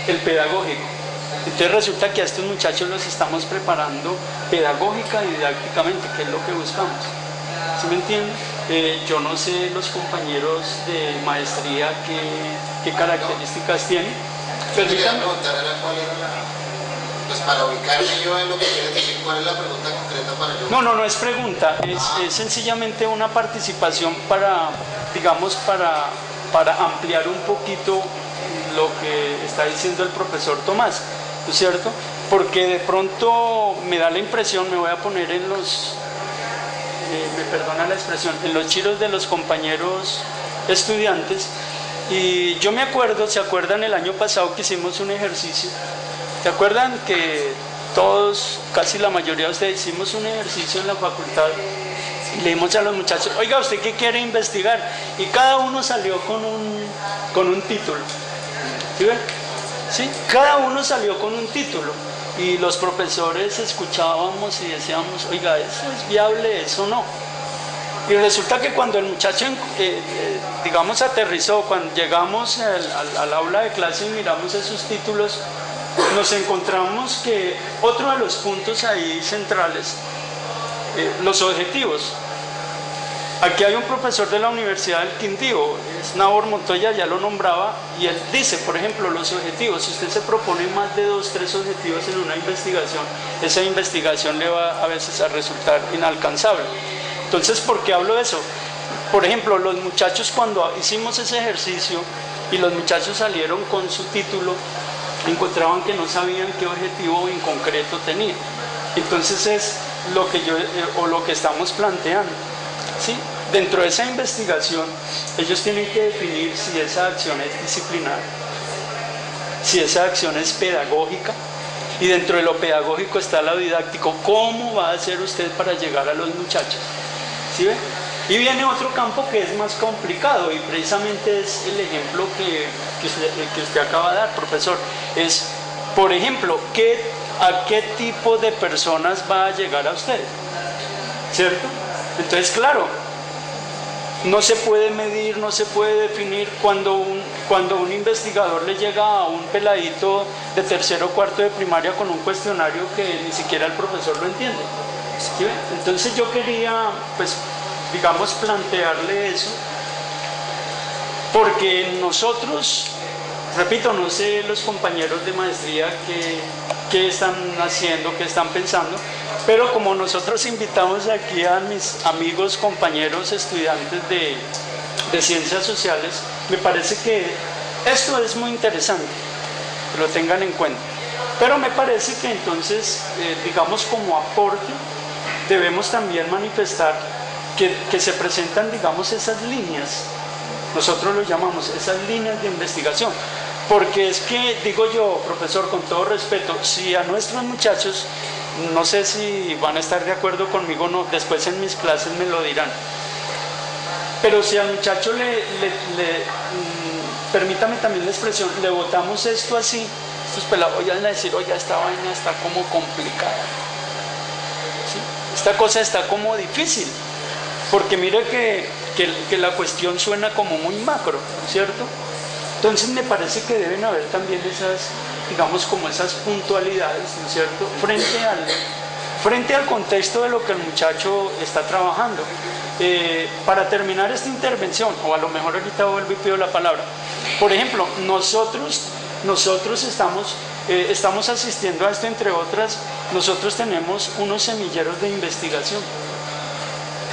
el pedagógico. Entonces resulta que a estos muchachos los estamos preparando pedagógica y didácticamente, que es lo que buscamos. ¿Sí me entienden? Yo no sé los compañeros de maestría qué características tienen. Permítanme preguntar cuál era pues para ubicarme yo en lo que quieres decir, ¿cuál es la pregunta concreta para yo? No es pregunta, es sencillamente una participación para, digamos, para ampliar un poquito lo que está diciendo el profesor Tomás, ¿no es cierto? Porque de pronto me da la impresión, me voy a poner en los, me perdona la expresión, en los chiros de los compañeros estudiantes, y yo me acuerdo, ¿se acuerdan el año pasado que hicimos un ejercicio? ¿Se acuerdan que todos, casi la mayoría de ustedes, hicimos un ejercicio en la facultad y le dimos a los muchachos, oiga, ¿usted qué quiere investigar? Y cada uno salió con un título. ¿Sí ven? ¿Sí? Cada uno salió con un título y los profesores escuchábamos y decíamos, oiga, ¿eso es viable? ¿Eso no? Y resulta que cuando el muchacho, digamos, aterrizó, cuando llegamos al aula de clase y miramos esos títulos, nos encontramos que otro de los puntos ahí centrales, los objetivos. Aquí hay un profesor de la Universidad del Quindío, es Nabor Montoya, ya lo nombraba, y él dice, por ejemplo, los objetivos. Si usted se propone más de 2, 3 objetivos en una investigación, esa investigación le va a veces a resultar inalcanzable. Entonces, ¿por qué hablo de eso? Por ejemplo, los muchachos, cuando hicimos ese ejercicio y los muchachos salieron con su título, encontraban que no sabían qué objetivo en concreto tenían. Entonces es lo que lo que estamos planteando, ¿sí? Dentro de esa investigación, ellos tienen que definir si esa acción es disciplinar, si esa acción es pedagógica, y dentro de lo pedagógico está lo didáctico. ¿Cómo va a hacer usted para llegar a los muchachos? ¿Sí ve? Y viene otro campo que es más complicado, y precisamente es el ejemplo que usted acaba de dar, profesor. Es, por ejemplo, ¿a qué tipo de personas va a llegar a usted? ¿Cierto? Entonces, claro, no se puede medir, no se puede definir. Cuando un investigador le llega a un peladito de tercero o cuarto de primaria con un cuestionario que ni siquiera el profesor lo entiende. ¿Sí? Entonces yo quería, pues, digamos, plantearle eso, porque nosotros, repito, no sé los compañeros de maestría qué están haciendo, qué están pensando, pero como nosotros invitamos aquí a mis amigos, compañeros, estudiantes de ciencias sociales, me parece que esto es muy interesante, que lo tengan en cuenta. Pero me parece que entonces, digamos, como aporte, debemos también manifestar que se presentan, digamos, esas líneas, nosotros lo llamamos esas líneas de investigación, porque es que, digo yo, profesor, con todo respeto, si a nuestros muchachos, no sé si van a estar de acuerdo conmigo o no, después en mis clases me lo dirán, pero si al muchacho permítame también la expresión, le botamos esto así, estos pelados van a decir, oiga, esta vaina está como complicada, ¿sí? Esta cosa está como difícil, porque mire que la cuestión suena como muy macro, ¿cierto? Entonces me parece que deben haber también esas, digamos, como esas puntualidades, ¿no es cierto?, frente al contexto de lo que el muchacho está trabajando. Para terminar esta intervención, o a lo mejor ahorita vuelvo y pido la palabra, por ejemplo, nosotros estamos asistiendo a esto, entre otras, nosotros tenemos unos semilleros de investigación.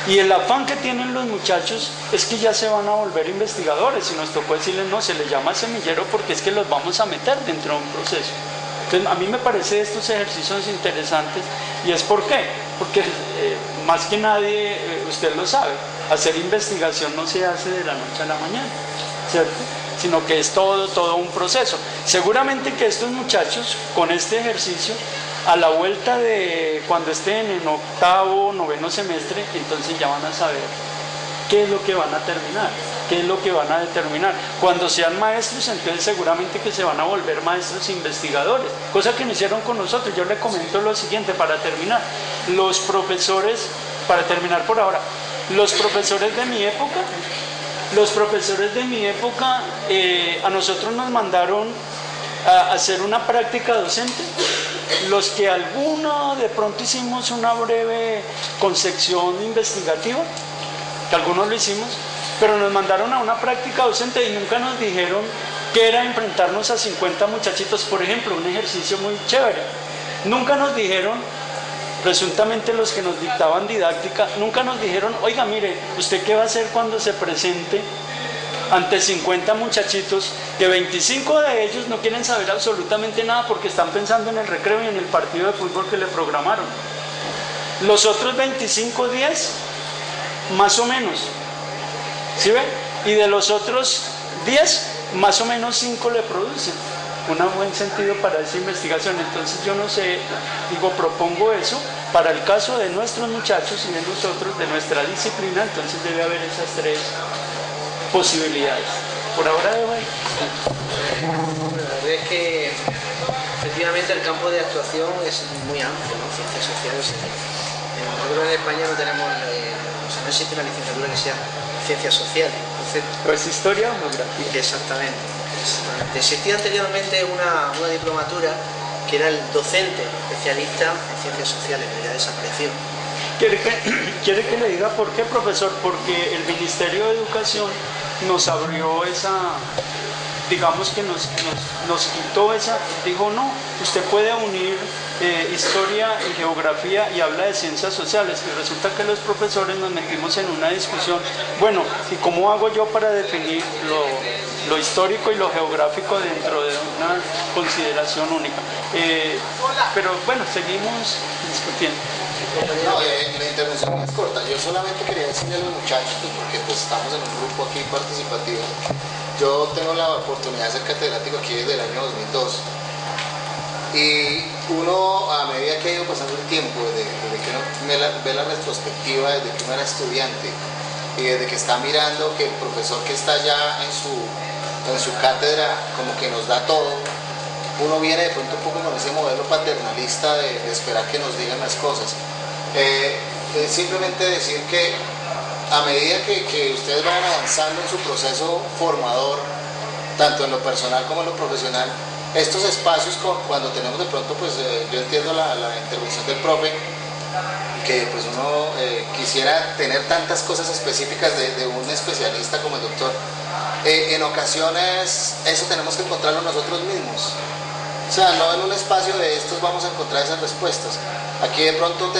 Y el afán que tienen los muchachos es que ya se van a volver investigadores, y nos tocó decirles, no, se les llama semillero porque es que los vamos a meter dentro de un proceso. Entonces, a mí me parece estos ejercicios interesantes, y es ¿por qué? Porque más que nadie, usted lo sabe, hacer investigación no se hace de la noche a la mañana, ¿cierto? Sino que es todo un proceso. Seguramente que estos muchachos, con este ejercicio, a la vuelta de cuando estén en octavo, noveno semestre, entonces ya van a saber qué es lo que van a terminar, qué es lo que van a determinar. Cuando sean maestros, entonces seguramente que se van a volver maestros investigadores, cosa que no hicieron con nosotros. Yo le comento lo siguiente para terminar. Los profesores, para terminar por ahora, los profesores de mi época, a nosotros nos mandaron a hacer una práctica docente. Los que alguno de pronto hicimos una breve concepción investigativa, que algunos lo hicimos, pero nos mandaron a una práctica docente y nunca nos dijeron que era enfrentarnos a 50 muchachitos, por ejemplo, un ejercicio muy chévere. Nunca nos dijeron, presuntamente los que nos dictaban didáctica, nunca nos dijeron, oiga, mire, ¿usted qué va a hacer cuando se presente ante 50 muchachitos, que 25 de ellos no quieren saber absolutamente nada porque están pensando en el recreo y en el partido de fútbol que le programaron? Los otros 25, 10, más o menos, ¿sí ve? Y de los otros 10, más o menos 5 le producen un buen sentido para esa investigación. Entonces yo no sé, digo, propongo eso para el caso de nuestros muchachos y de nosotros, de nuestra disciplina. Entonces debe haber esas 3 posibilidades. Por ahora debo ir. La verdad es que efectivamente el campo de actuación es muy amplio, ¿no? Ciencias sociales. Nosotros en España no tenemos, no existe una licenciatura que sea ciencias sociales. Entonces, ¿pero es historia o geografía? Exactamente. Existía anteriormente una diplomatura que era el docente especialista en ciencias sociales, pero ya desapareció. ¿Quiere que le diga por qué, profesor? Porque el Ministerio de Educación nos abrió esa, digamos que nos quitó esa, dijo no, usted puede unir historia y geografía y habla de ciencias sociales, y resulta que los profesores nos metimos en una discusión, bueno, ¿y cómo hago yo para definir lo histórico y lo geográfico dentro de una consideración única? Pero bueno, seguimos discutiendo. No, la intervención es corta. Yo solamente quería decirle a los muchachos, porque pues estamos en un grupo aquí participativo. Yo tengo la oportunidad de ser catedrático aquí desde el año 2002. Y uno, a medida que ha ido pasando el tiempo, desde que uno ve la retrospectiva, desde que uno era estudiante, y desde que está mirando que el profesor que está allá en su cátedra como que nos da todo, uno viene de pronto un poco con ese modelo paternalista de esperar que nos digan las cosas. Simplemente decir que a medida que ustedes vayan avanzando en su proceso formador, tanto en lo personal como en lo profesional, estos espacios cuando tenemos de pronto, pues yo entiendo la intervención del profe, que pues uno quisiera tener tantas cosas específicas de un especialista como el doctor. En ocasiones eso tenemos que encontrarlo nosotros mismos. O sea, no en un espacio de estos vamos a encontrar esas respuestas. Aquí de pronto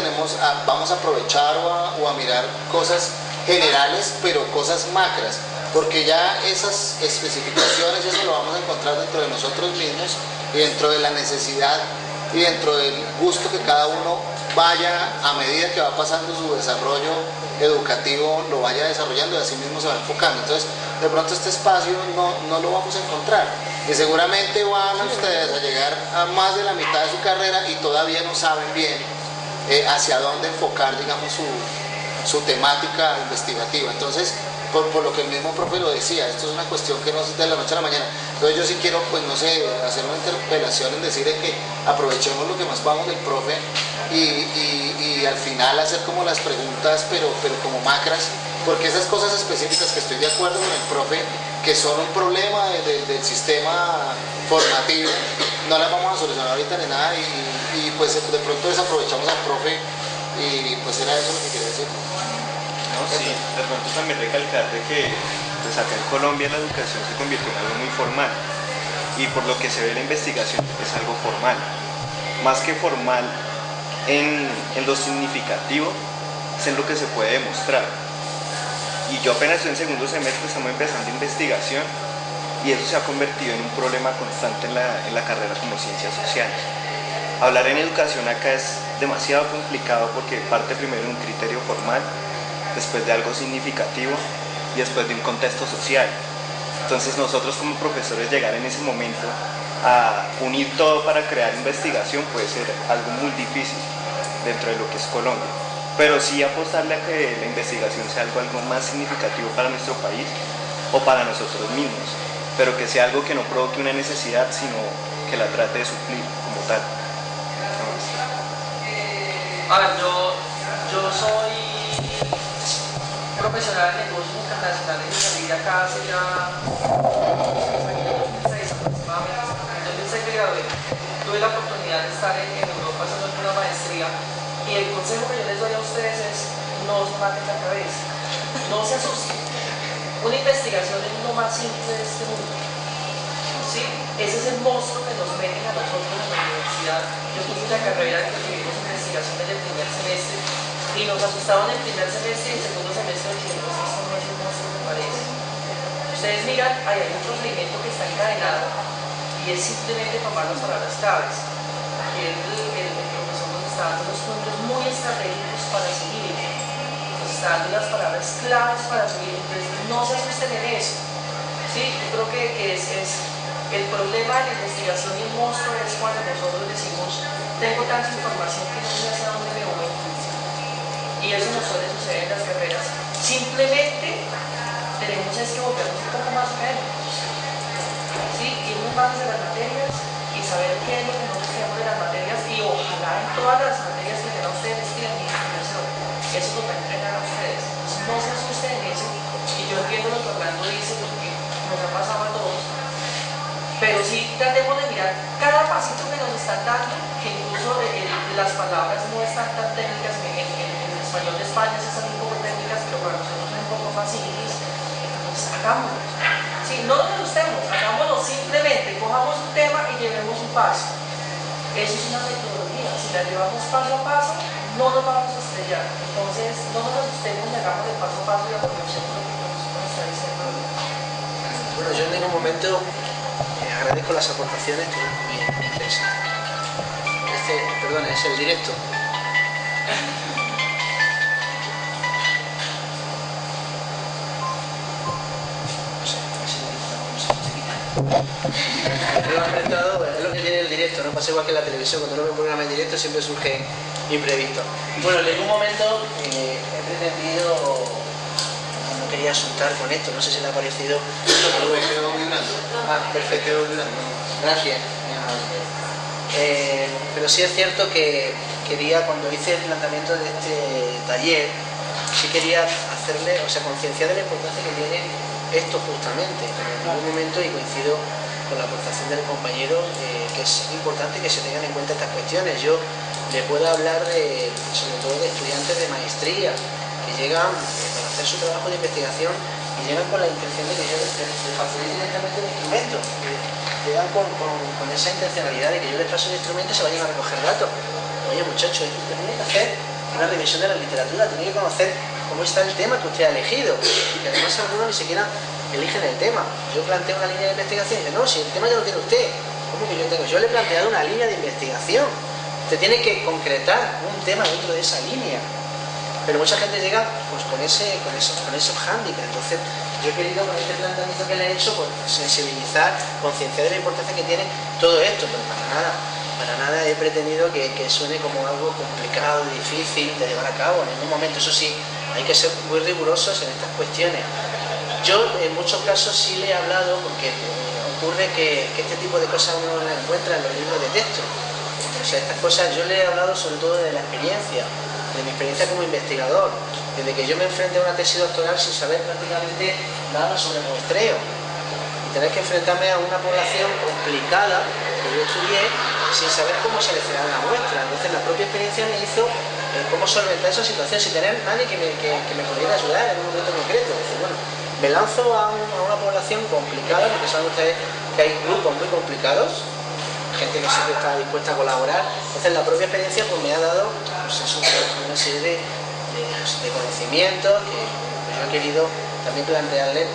vamos a aprovechar o a mirar cosas generales, pero cosas macras, porque ya esas especificaciones, eso lo vamos a encontrar dentro de nosotros mismos y dentro de la necesidad y dentro del gusto que cada uno vaya, a medida que va pasando su desarrollo educativo, lo vaya desarrollando y así mismo se va enfocando. Entonces, de pronto este espacio no lo vamos a encontrar y seguramente van ustedes a llegar a más de la mitad de su carrera y todavía no saben bien hacia dónde enfocar, digamos, su temática investigativa. Entonces, por lo que el mismo profe lo decía, esto es una cuestión que no es de la noche a la mañana. Entonces yo sí quiero, pues no sé, hacer una interpelación en decir que aprovechemos lo que más vamos del profe y al final hacer como las preguntas, pero como macras, porque esas cosas específicas que estoy de acuerdo con el profe, que son un problema del sistema formativo, no las vamos a solucionar ahorita ni nada y pues de pronto desaprovechamos al profe y pues era eso lo que quería decir. No, sí, de pronto también recalcar de que pues acá en Colombia la educación se convirtió en algo muy formal y por lo que se ve la investigación es algo formal, más que formal en lo significativo, es en lo que se puede demostrar. Y yo apenas estoy en segundo semestre, estamos empezando investigación y eso se ha convertido en un problema constante en la carrera como ciencias sociales. Hablar en educación acá es demasiado complicado porque parte primero de un criterio formal, después de algo significativo y después de un contexto social. Entonces nosotros como profesores llegar en ese momento a unir todo para crear investigación puede ser algo muy difícil dentro de lo que es Colombia. Pero sí apostarle a que la investigación sea algo más significativo para nuestro país o para nosotros mismos, pero que sea algo que no provoque una necesidad, sino que la trate de suplir como tal. A ver, yo soy profesional de negocios internacionales y salí de acá hace ya 2006 aproximadamente. En 2006 me gradué. Tuve la oportunidad de estar en Europa haciendo una maestría y el consejo que yo les doy a ustedes es no se maten la cabeza, no se asusten. Una investigación es lo más simple de este mundo. ¿Sí? Ese es el monstruo que nos meten a nosotros en la universidad. Yo tuve una carrera que tuvimos investigación desde el primer semestre y nos asustaban el primer semestre y el segundo semestre dijimos, esto no es un monstruo que parece. Ustedes miran, hay un procedimiento que está encadenado y es simplemente tomar las palabras claves. Aquí el profesor nos está dando los puntos muy estratégicos para seguir. Nos está dando las palabras claves para seguir. Entonces no se asusten en eso. ¿Sí? Yo creo que es el problema de la investigación y el monstruo es cuando nosotros decimos tengo tanta información que no sé hacia dónde me voy. Y eso no suele suceder en las carreras. Simplemente tenemos que volvernos un poco más académicos. ¿Sí? Irnos más de las materias y saber qué es lo que nosotros queremos de las materias y ojalá en todas las materias que tengan ustedes estudian investigación. Eso es lo que entrenan a ustedes. Entonces no se asusten en eso. Y yo entiendo lo que Orlando dice porque nos ha pasado a todos. Pero sí tratemos de mirar cada pasito que nos están dando, que incluso las palabras no están tan técnicas, en español de España sí están un poco técnicas, pero para nosotros son un poco fáciles. Entonces hagámoslo. Sí, no nos asustemos, hagámoslo simplemente, cojamos un tema y llevemos un paso. Eso es una metodología, si la llevamos paso a paso, no nos vamos a estrellar. Entonces no nos asustemos y hagamos el paso a paso y aprovechemos lo que nos está diciendo. Bueno, yo en ningún momento agradezco las aportaciones, que es muy interesante. Perdón, es el directo. Es lo que tiene el directo, no pasa igual que en la televisión, cuando uno ve un programa en directo siempre surge imprevisto. Bueno, en algún momento he pretendido, no quería asustar con esto, no sé si le ha parecido. Quedó vibrando. Ah, perfecto. Quedó vibrando. Gracias. Pero sí es cierto que quería, cuando hice el planteamiento de este taller, sí quería hacerle, o sea, concienciar de la importancia que tiene esto justamente. En algún momento, y coincido con la aportación del compañero, que es importante que se tengan en cuenta estas cuestiones. Yo le puedo hablar sobre todo de estudiantes de maestría que llegan para hacer su trabajo de investigación y llegan con la intención de que yo les facilite directamente el instrumento. Llegan con esa intencionalidad de que yo les paso el instrumento y se vayan a recoger datos. Oye, muchachos, usted tiene que hacer una revisión de la literatura, tiene que conocer cómo está el tema que usted ha elegido. Y además algunos ni siquiera eligen el tema. Yo planteo una línea de investigación y dice, no, si el tema ya lo tiene usted. ¿Cómo que yo tengo? Yo le he planteado una línea de investigación. Usted tiene que concretar un tema dentro de esa línea. Pero mucha gente llega pues con esos hándicaps. Entonces, yo he querido con este planteamiento que le he hecho, pues sensibilizar, concienciar de la importancia que tiene todo esto, pero para nada he pretendido que suene como algo complicado, difícil de llevar a cabo en ningún momento. Eso sí, hay que ser muy rigurosos en estas cuestiones. Yo en muchos casos sí le he hablado, porque ocurre que este tipo de cosas uno las encuentra en los libros de texto. O sea, estas cosas yo le he hablado sobre todo de la experiencia, de mi experiencia como investigador, desde que yo me enfrenté a una tesis doctoral sin saber prácticamente nada sobre muestreo y tener que enfrentarme a una población complicada que yo estudié sin saber cómo seleccionar una muestra. Entonces la propia experiencia me hizo cómo solventar esa situación sin tener nadie que me pudiera ayudar en un momento concreto. Es decir, bueno, me lanzo a una población complicada, porque saben ustedes que hay grupos muy complicados, gente que siempre está dispuesta a colaborar. Entonces la propia experiencia pues me ha dado pues, una serie de conocimientos que yo he querido también plantearle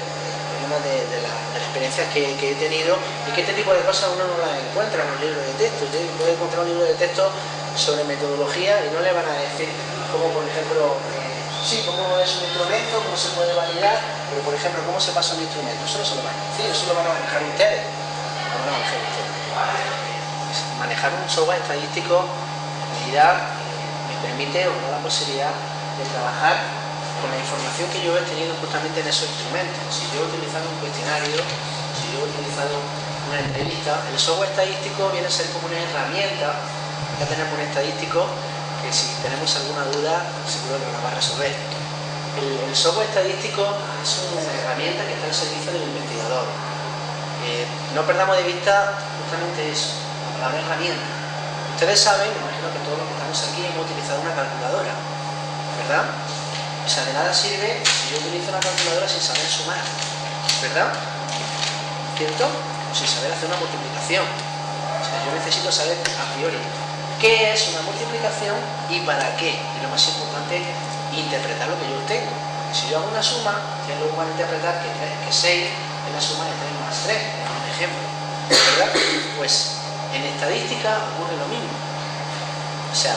una de las experiencias que he tenido, y que este tipo de cosas uno no las encuentra en un libro de texto. Usted puede encontrar un libro de texto sobre metodología y no le van a decir cómo, por ejemplo, cómo es un instrumento, cómo se puede validar, pero por ejemplo, cómo se pasa un instrumento. Eso no se lo van a decir, eso lo van a manejar ustedes. Manejar un software estadístico en realidad me permite o me da la posibilidad de trabajar con la información que yo he tenido justamente en esos instrumentos. Si yo he utilizado un cuestionario, si yo he utilizado una entrevista, el software estadístico viene a ser como una herramienta. Ya tenemos un estadístico que si tenemos alguna duda seguro que nos la va a resolver. El software estadístico es una herramienta que está al servicio del investigador. No perdamos de vista justamente eso, la palabra herramienta. Ustedes saben, me imagino que todos los que estamos aquí hemos utilizado una calculadora, ¿verdad? O sea, de nada sirve si yo utilizo una calculadora sin saber sumar, ¿verdad? ¿Cierto? O sin saber hacer una multiplicación. O sea, yo necesito saber a priori qué es una multiplicación y para qué. Y lo más importante, interpretar lo que yo obtengo. Si yo hago una suma, tengo que interpretar que 6 es la suma de 3 más 3, es un ejemplo, ¿verdad? Pues en estadística ocurre lo mismo. O sea,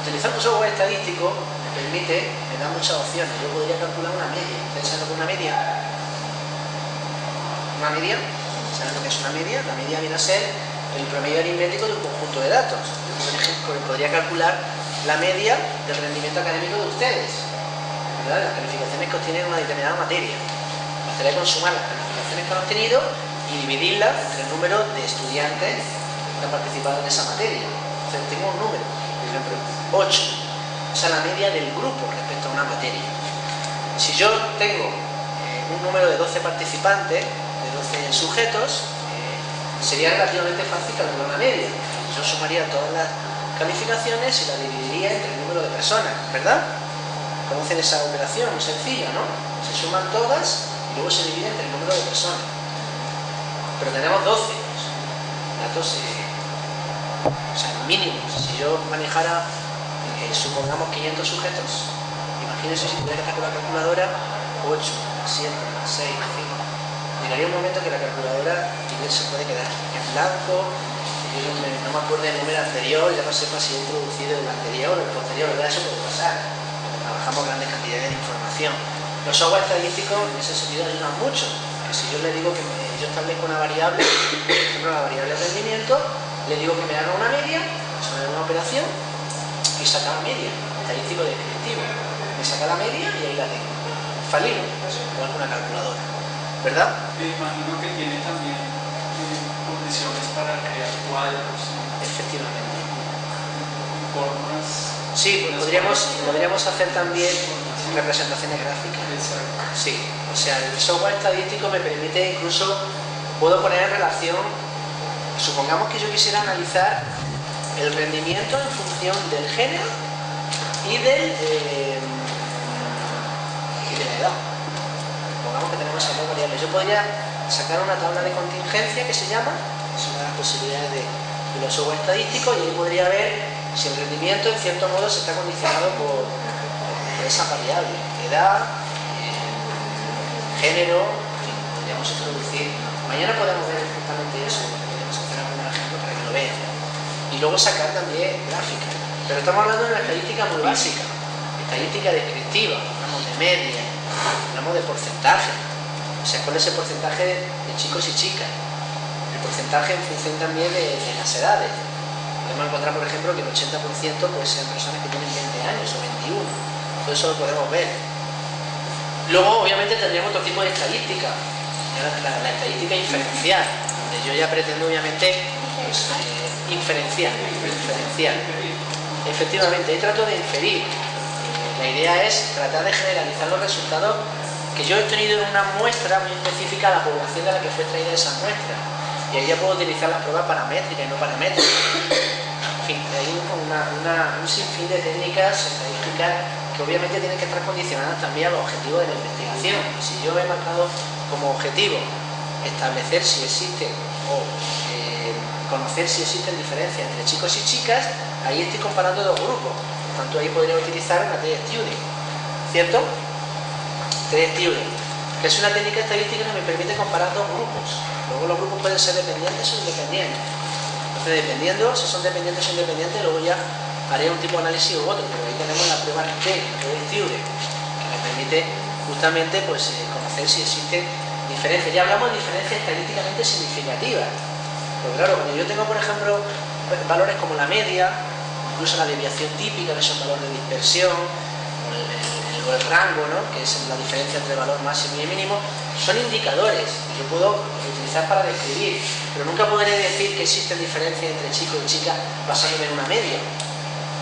utilizar un software estadístico me da muchas opciones. Yo podría calcular una media. ¿Ustedes saben lo que es una media? ¿Una media? ¿Saben lo que es una media? La media viene a ser el promedio aritmético de un conjunto de datos. Yo, por ejemplo, podría calcular la media del rendimiento académico de ustedes, ¿verdad? Las calificaciones que obtienen en una determinada materia. Bastaría con sumar las calificaciones que han obtenido y dividirlas entre el número de estudiantes que han participado en esa materia. Entonces tengo un número, por ejemplo, 8. Esa es la media del grupo respecto a una materia. Si yo tengo un número de 12 participantes, de 12 sujetos, sería relativamente fácil calcular una media. Yo sumaría todas las calificaciones y las dividiría entre el número de personas, ¿verdad? Conocen esa operación, muy sencilla, ¿no? Se suman todas y luego se divide entre el número de personas. Pero tenemos 12. Datos, o sea, mínimos. Si yo manejara, supongamos 500 sujetos, imagínense si tuviera que estar con la calculadora 8, 7, 6, 5. Llegaría un momento que la calculadora se puede quedar en blanco. Yo no me acuerdo del número anterior, ya no sé si he introducido el anterior o el posterior, ¿verdad? Eso puede pasar, porque trabajamos grandes cantidades de información. Los software estadísticos en ese sentido ayudan mucho, que si yo le digo que yo establezco una variable, por ejemplo la variable de rendimiento, le digo que me haga una media, sobre una operación, y saca la media, estadístico descriptivo. Me saca la media y ahí la tengo. Infalible, con alguna calculadora, ¿verdad? Me imagino que tiene también condiciones para crear cuadros. Efectivamente. Formas. Sí, pues podríamos hacer también representaciones gráficas. Sí, o sea, el software estadístico me permite incluso, puedo poner en relación, supongamos que yo quisiera analizar el rendimiento en función del género y de la edad. Supongamos que tenemos esas dos variables. Yo podría sacar una tabla de contingencia que se llama, es una de las posibilidades de los software estadísticos, y ahí podría ver si el rendimiento en cierto modo se está condicionado por esa variable, edad, género, en fin, podríamos introducir. Mañana podemos ver justamente eso, podríamos hacer algún ejemplo para que lo vean. Y luego sacar también gráficas. Pero estamos hablando de una estadística muy básica, estadística descriptiva, hablamos de media, hablamos de porcentaje. O sea, ¿cuál es el porcentaje de chicos y chicas? El porcentaje en función también de las edades. Podemos encontrar, por ejemplo, que el 80% puede ser personas que tienen 20 años o 21. Todo eso lo podemos ver. Luego, obviamente, tendríamos otro tipo de estadística. La estadística inferencial, donde yo ya pretendo, obviamente, pues, inferenciar. Efectivamente, ahí trato de inferir. La idea es tratar de generalizar los resultados que yo he obtenido en una muestra muy específica a la población de la que fue traída esa muestra. Y ahí ya puedo utilizar las pruebas paramétricas y no paramétricas. En fin, hay un sinfín de técnicas estadísticas que obviamente tienen que estar condicionadas también a los objetivos de la investigación. Si yo he marcado como objetivo establecer si existen o conocer si existen diferencias entre chicos y chicas, ahí estoy comparando dos grupos. Por tanto, ahí podría utilizar una T-Study, ¿cierto? T-Study, que es una técnica estadística que me permite comparar dos grupos. Luego los grupos pueden ser dependientes o independientes. Entonces, dependiendo, si son dependientes o independientes, luego ya haré un tipo de análisis u otro, pero ahí tenemos la prueba T, T-Study, que me permite justamente pues, conocer si existen diferencias. Ya hablamos de diferencias estadísticamente significativas. Pero claro, cuando yo tengo, por ejemplo, valores como la media, incluso la desviación típica, que son valores de dispersión, o el rango, ¿no?, que es la diferencia entre valor máximo y mínimo, son indicadores que yo puedo utilizar para describir, pero nunca podré decir que existen diferencias entre chicos y chicas basándome en una media.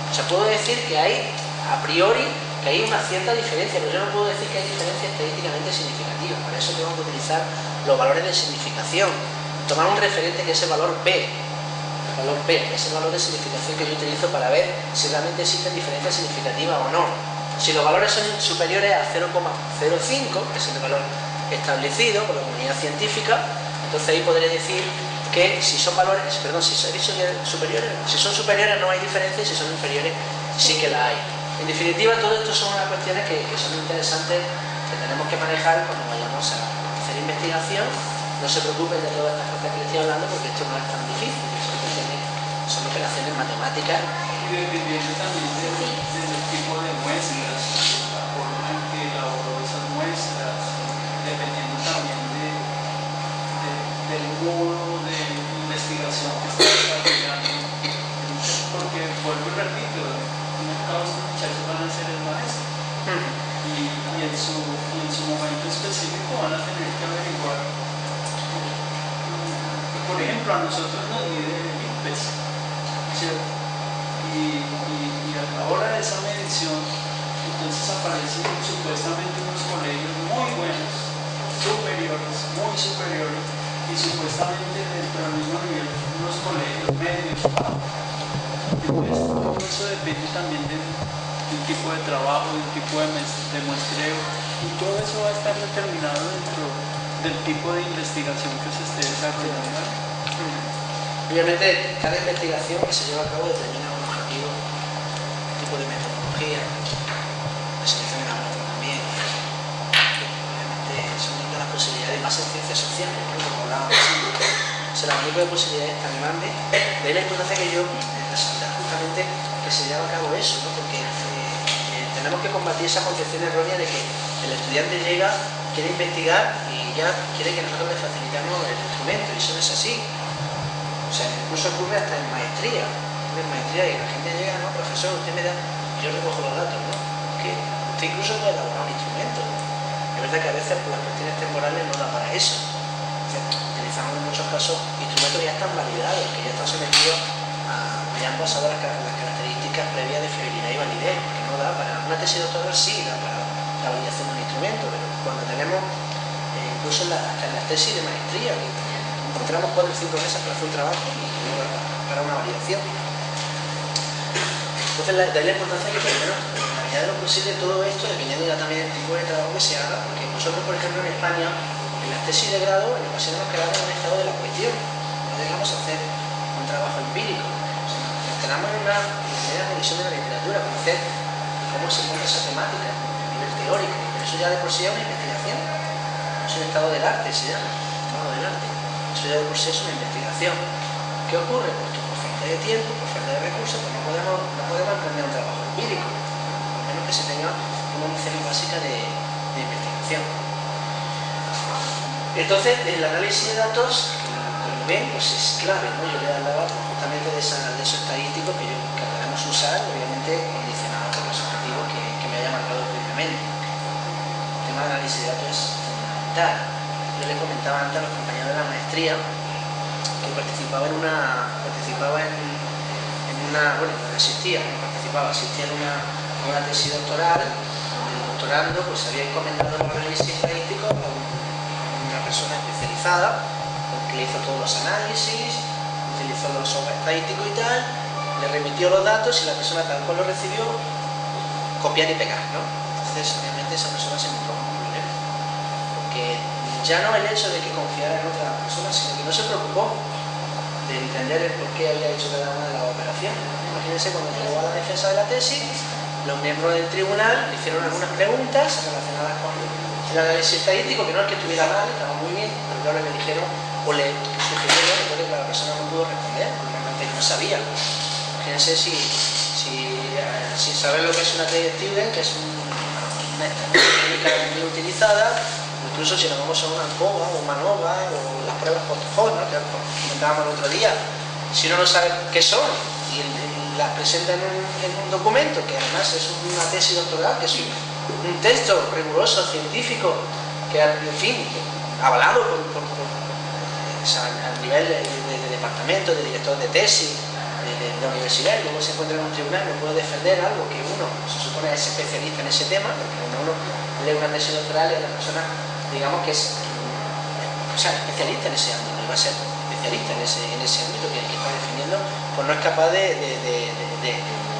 O sea, puedo decir que hay, a priori, que hay una cierta diferencia, pero yo no puedo decir que hay diferencias estadísticamente significativas. Para eso tengo que utilizar los valores de significación, tomar un referente que es el valor P. El valor P es el valor de significación que yo utilizo para ver si realmente existen diferencias significativas o no. Si los valores son superiores a 0,05, que es el valor establecido por la comunidad científica, entonces ahí podré decir que si son valores, perdón, si he dicho que superiores, si son superiores no hay diferencia, y si son inferiores sí que la hay. En definitiva, todo esto son unas cuestiones que son interesantes, que tenemos que manejar cuando vayamos a hacer investigación. No se preocupen de todas estas cosas que les estoy hablando, porque esto no es tan difícil, son operaciones matemáticas. Y dependiendo también del tipo de muestras, la forma en que elaboró esas muestras, dependiendo también del modo de investigación que está desarrollando. Porque, vuelvo y repito, en el caso los muchachos van a ser el maestro. Y en su momento específico van a tener que averiguar. Por ejemplo, a nosotros nos mide el IPES, ¿cierto? Y a la hora de esa medición, entonces aparecen supuestamente unos colegios muy buenos, superiores, muy superiores, y supuestamente dentro del mismo nivel unos colegios medios bajos. Entonces, todo eso depende también de un tipo de trabajo, de un tipo de muestreo, y todo eso va a estar determinado dentro del tipo de investigación que se esté desarrollando. Obviamente, cada investigación que se lleva a cabo determina un objetivo, un tipo de metodología, la selección de la muestra también. Obviamente, son de las posibilidades más en ciencias sociales, ¿no?, como hablábamos antes. O sea, el abanico de posibilidades es tan grande, de ahí la importancia que yo resaltar justamente que se lleva a cabo eso, ¿no?, porque tenemos que combatir esa concepción errónea de que el estudiante llega, quiere investigar y ya quiere que nosotros le facilitemos el instrumento, y eso no es así. O sea, incluso ocurre hasta en maestría. En maestría y la gente llega, no, profesor, usted me da, yo recojo los datos, ¿no? Que usted incluso puede elaborar un instrumento, ¿no? Es verdad que a veces por las cuestiones temporales no da para eso. O sea, utilizamos en muchos casos instrumentos que ya están validados, que ya están sometidos a, ya han pasado las características previas de fiabilidad y validez, que no da para una tesis de doctorado, sí da para la validación de un instrumento, pero cuando tenemos, incluso hasta en las tesis de maestría, que encontramos 4 o 5 mesas para hacer un trabajo y luego para una validación. Entonces, de ahí la importancia de que, por lo menos, en la medida de lo posible, todo esto, dependiendo ya también del tipo de trabajo que se haga, porque nosotros, por ejemplo, en España, en las tesis de grado, en ocasiones nos quedamos en un estado de la cuestión, no dejamos hacer un trabajo empírico, o sea, nos quedamos en una primera revisión de la literatura, conocer cómo se pone esa temática a nivel teórico, pero eso ya de por sí es una investigación, es un estado del arte, se llama, estado del arte, eso ya de por sí es una investigación. ¿Qué ocurre? Pues que por falta de tiempo, por falta de recursos, pues no podemos emprender un trabajo empírico, a menos que se tenga una noción básica de investigación. Entonces, el análisis de datos, como ven, pues es clave, ¿no? Yo le hablaba justamente de esos estadísticos que debemos usar, obviamente condicionados por los objetivos que me haya marcado previamente. El tema del análisis de datos es fundamental. Yo le comentaba antes a los compañeros de la maestría que asistía en una tesis doctoral, donde el doctorando pues había encomendado los análisis estadísticos a una persona especializada, que le hizo todos los análisis, utilizó los software estadísticos y tal, le remitió los datos y la persona tal cual lo recibió, copiar y pegar, ¿no? Entonces, obviamente esa persona se encontró con un problema, porque ya no el hecho de que confiara en otra persona, sino que no se preocupó de entender el por qué había hecho cada una de las operaciones. Imagínense cuando llegó a la defensa de la tesis, los miembros del tribunal le hicieron algunas preguntas relacionadas con el análisis estadístico, que no es que estuviera mal, estaba muy bien, pero claro, le dijeron o le sugirieron que la persona no pudo responder, porque realmente no sabía. Imagínense si saber lo que es una TI-Student, que es una técnica muy utilizada, incluso si nos vamos a una ANCOVA o MANOVA o las pruebas post-hoc, ¿no? Que comentábamos el otro día, si uno no sabe qué son y las presenta en un documento que además es una tesis doctoral, que es un texto riguroso, científico, que en fin, avalado a nivel de departamento, de director de tesis, de universidad, y luego se encuentra en un tribunal, no puede defender algo que uno se supone es especialista en ese tema, porque cuando uno lee una tesis doctoral es la persona, digamos que es especialista en ese ámbito, y va a ser especialista en ese ámbito que está defendiendo, pues no es capaz de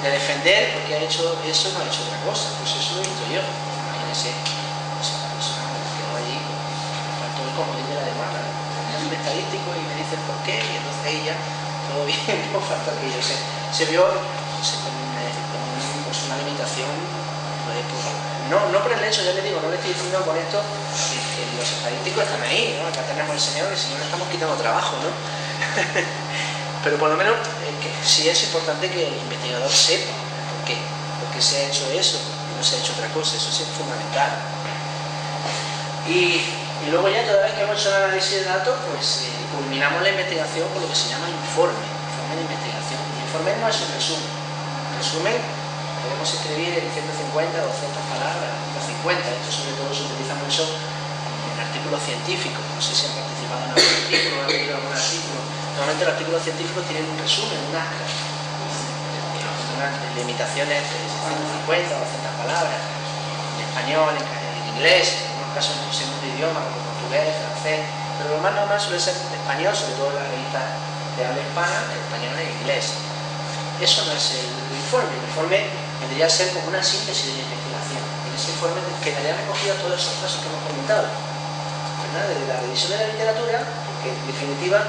defender porque ha hecho eso, no ha hecho otra cosa. Pues eso lo he visto yo. Imagínense, la persona que quedó allí, faltó el comodín de la demanda, es un estadístico y me dice por qué, y entonces ella, todo bien, no falta aquello. Se vio con una limitación, no por el hecho, ya le digo, no le estoy diciendo con esto que los estadísticos están ahí, ¿no? Acá tenemos el señor, y si no le estamos quitando trabajo, ¿no? Pero por lo menos que sí es importante que el investigador sepa por qué se ha hecho eso, y no se ha hecho otra cosa, eso sí es fundamental. Y luego ya, toda vez que hemos hecho el análisis de datos, pues culminamos la investigación con lo que se llama informe de investigación. El informe no es un resumen. El resumen podemos escribir en 150 o 200 palabras, 150, esto sobre todo se utiliza mucho en artículos científicos, no sé si han participado en algún artículo, han leído algún artículo. Normalmente los artículos científicos tienen un resumen, un acta, unas limitaciones de 150 o 200 palabras, en español, en inglés, en algunos casos en un segundo idioma, como portugués, francés, pero lo más normal suele ser español, sobre todo en las revistas de habla hispana, en español e inglés. Eso no es el informe. El informe vendría a ser como una síntesis de la investigación. En ese informe quedarían recogidos todos esos casos que hemos comentado, ¿verdad? Desde la revisión de la literatura, porque en definitiva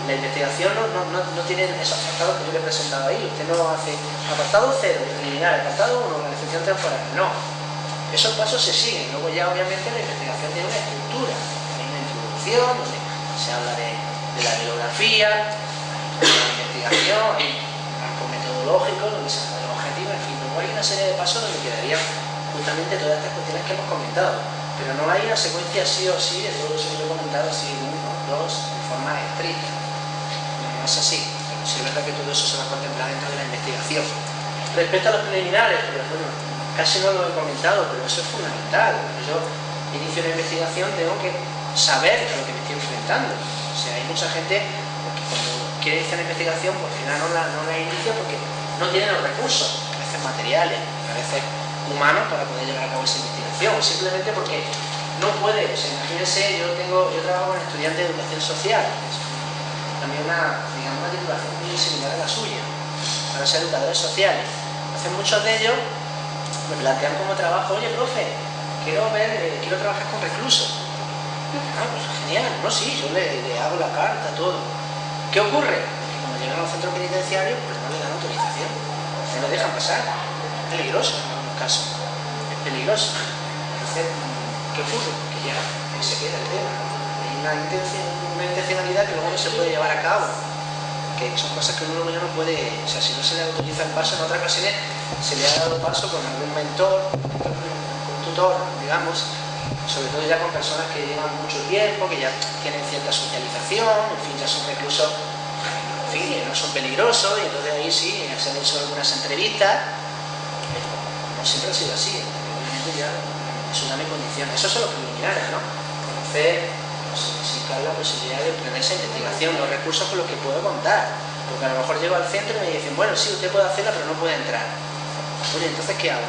la investigación no tiene esos apartados que yo le he presentado ahí. Usted no hace apartado 0, preliminar, apartado 1, organización temporal. No. Esos pasos se siguen. Luego ya obviamente la investigación tiene una estructura. Hay una introducción donde se habla de la bibliografía, de la investigación, hay marcos metodológicos donde se habla de los objetivos, en fin, luego hay una serie de pasos donde quedarían justamente todas estas cuestiones que hemos comentado. Pero no hay una secuencia sí o sí de todo eso que he comentado, así de 1, 2, de forma estricta. No es así. Pero sí es verdad que todo eso se va a contemplar dentro de la investigación. Respecto a los preliminares, pues bueno, casi no lo he comentado, pero eso es fundamental. Cuando yo inicio una investigación tengo que saber a lo que me estoy enfrentando. O sea, hay mucha gente que cuando quiere iniciar una investigación, pues al final no la inicia porque no tiene los recursos, a veces materiales, a veces humanos, para poder llevar a cabo esa investigación. educación, simplemente porque no puede. O sea, imagínense, yo trabajo con estudiantes de educación social, también digamos, una titulación muy similar a la suya, para ser educadores sociales. Entonces muchos de ellos me plantean como trabajo: oye, profe, quiero trabajar con reclusos. Ah, pues genial, no, sí, yo le hago la carta, todo. ¿Qué ocurre? Que cuando llegan a los centros penitenciarios, pues no le dan autorización, no le dejan pasar. Es peligroso en algunos casos, es peligroso. Entonces, ¿qué ocurre? Que ya se queda el tema. Hay una intencionalidad que luego no se puede llevar a cabo, que son cosas que uno ya no puede. O sea, si no se le autoriza el paso, en otras ocasiones se le ha dado paso con algún mentor, con un tutor, digamos, sobre todo ya con personas que llevan mucho tiempo, que ya tienen cierta socialización, en fin, ya son reclusos, en fin, que no son peligrosos, y entonces ahí sí, se han hecho algunas entrevistas, pero no siempre ha sido así, obviamente ya eso da mi condición. Esos son los preliminares, ¿no? Conocer, pues, si cabe la posibilidad de obtener esa investigación, los recursos con los que puedo contar, porque a lo mejor llego al centro y me dicen, bueno, sí, usted puede hacerla, pero no puede entrar. Oye, entonces, ¿qué hago?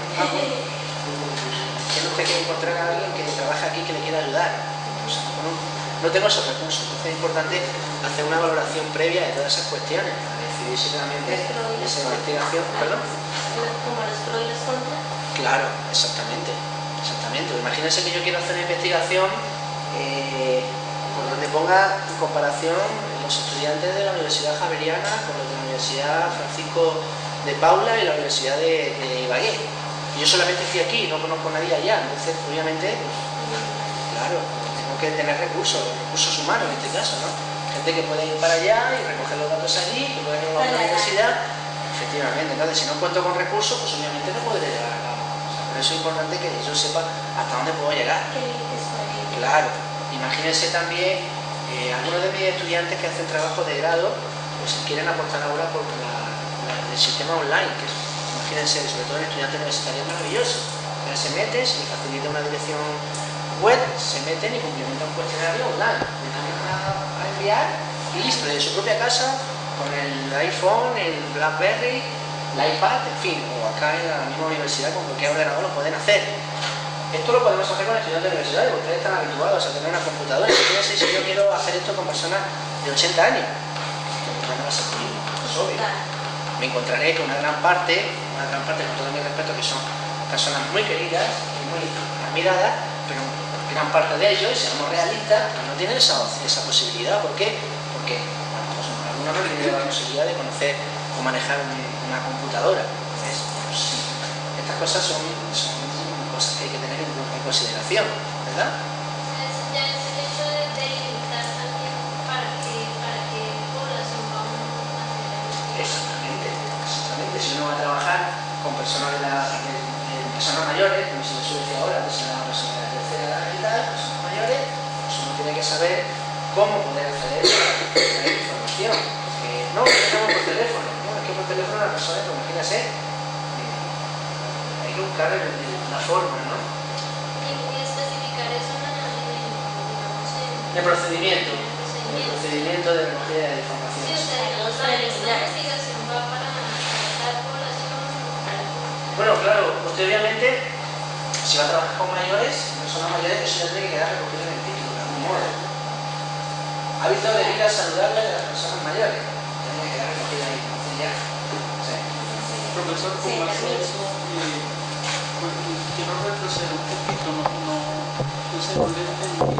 Tiene usted que encontrar a alguien que trabaje aquí, que le quiera ayudar. Pues, no tengo esos recursos. Entonces es importante hacer una valoración previa de todas esas cuestiones, para decidir si realmente esa investigación... ¿Perdón? ¿Como los pros y los contras? Claro, exactamente. Imagínense que yo quiero hacer una investigación por donde ponga en comparación los estudiantes de la Universidad Javeriana con los de la Universidad Francisco de Paula y la Universidad de Ibagué. Y yo solamente estoy aquí, no conozco a nadie allá, entonces obviamente, pues, claro, tengo que tener recursos humanos en este caso, ¿no? Gente que puede ir para allá y recoger los datos allí, que puede ir a la universidad, efectivamente. Entonces, si no cuento con recursos, pues obviamente no podré llegar a cabo. O sea, por eso es importante que yo sepa hasta dónde puedo llegar. Claro, imagínense también, algunos de mis estudiantes que hacen trabajo de grado, pues quieren aportar ahora por el sistema online, que es, imagínense, sobre todo en estudiantes universitarios, maravilloso. Ya se meten, se les facilita una dirección web, se meten y complementan un cuestionario online. Le dan a enviar y listo, desde su propia casa, con el iPhone, el BlackBerry, el iPad, en fin, o acá en la misma universidad con cualquier ordenador lo pueden hacer. Esto lo podemos hacer con estudiantes de universidad, porque ustedes están habituados a tener una computadora. Fíjense, si yo quiero hacer esto con personas de 80 años, no va a ser posible, es obvio. Me encontraré con una gran parte, con todo mi respeto, que son personas muy queridas y muy admiradas, pero gran parte de ellos, seamos realistas, no tienen esa posibilidad. ¿Por qué? Porque pues, algunos no tienen la posibilidad de conocer o manejar una computadora. Entonces, pues, estas cosas son cosas que hay que tener en consideración, ¿verdad? Ya es el hecho de limitar también para que población vamos a hacer. Exactamente. Si uno va a trabajar con personas personas mayores, como se les suele decir ahora, antes era una persona de la tercera edad y tal, personas mayores, pues uno tiene que saber cómo poder acceder a la información. No, tenemos por teléfono, no, es que por teléfono la persona, pues imagínese, hay que buscar la forma, ¿no? Y especificar eso El procedimiento de recogida de información. Sí, o sea, la investigación va para la población. Bueno, claro, usted obviamente, si va a trabajar con mayores, personas mayores, eso ya tiene que quedar recogido en el título, de algún modo. Hábitos de vida saludable de las personas mayores, tiene que quedar recogido ahí, entonces ya. Sí. Profesor, con base a eso, quiero retroceder un poquito, no sé, no le entendí, no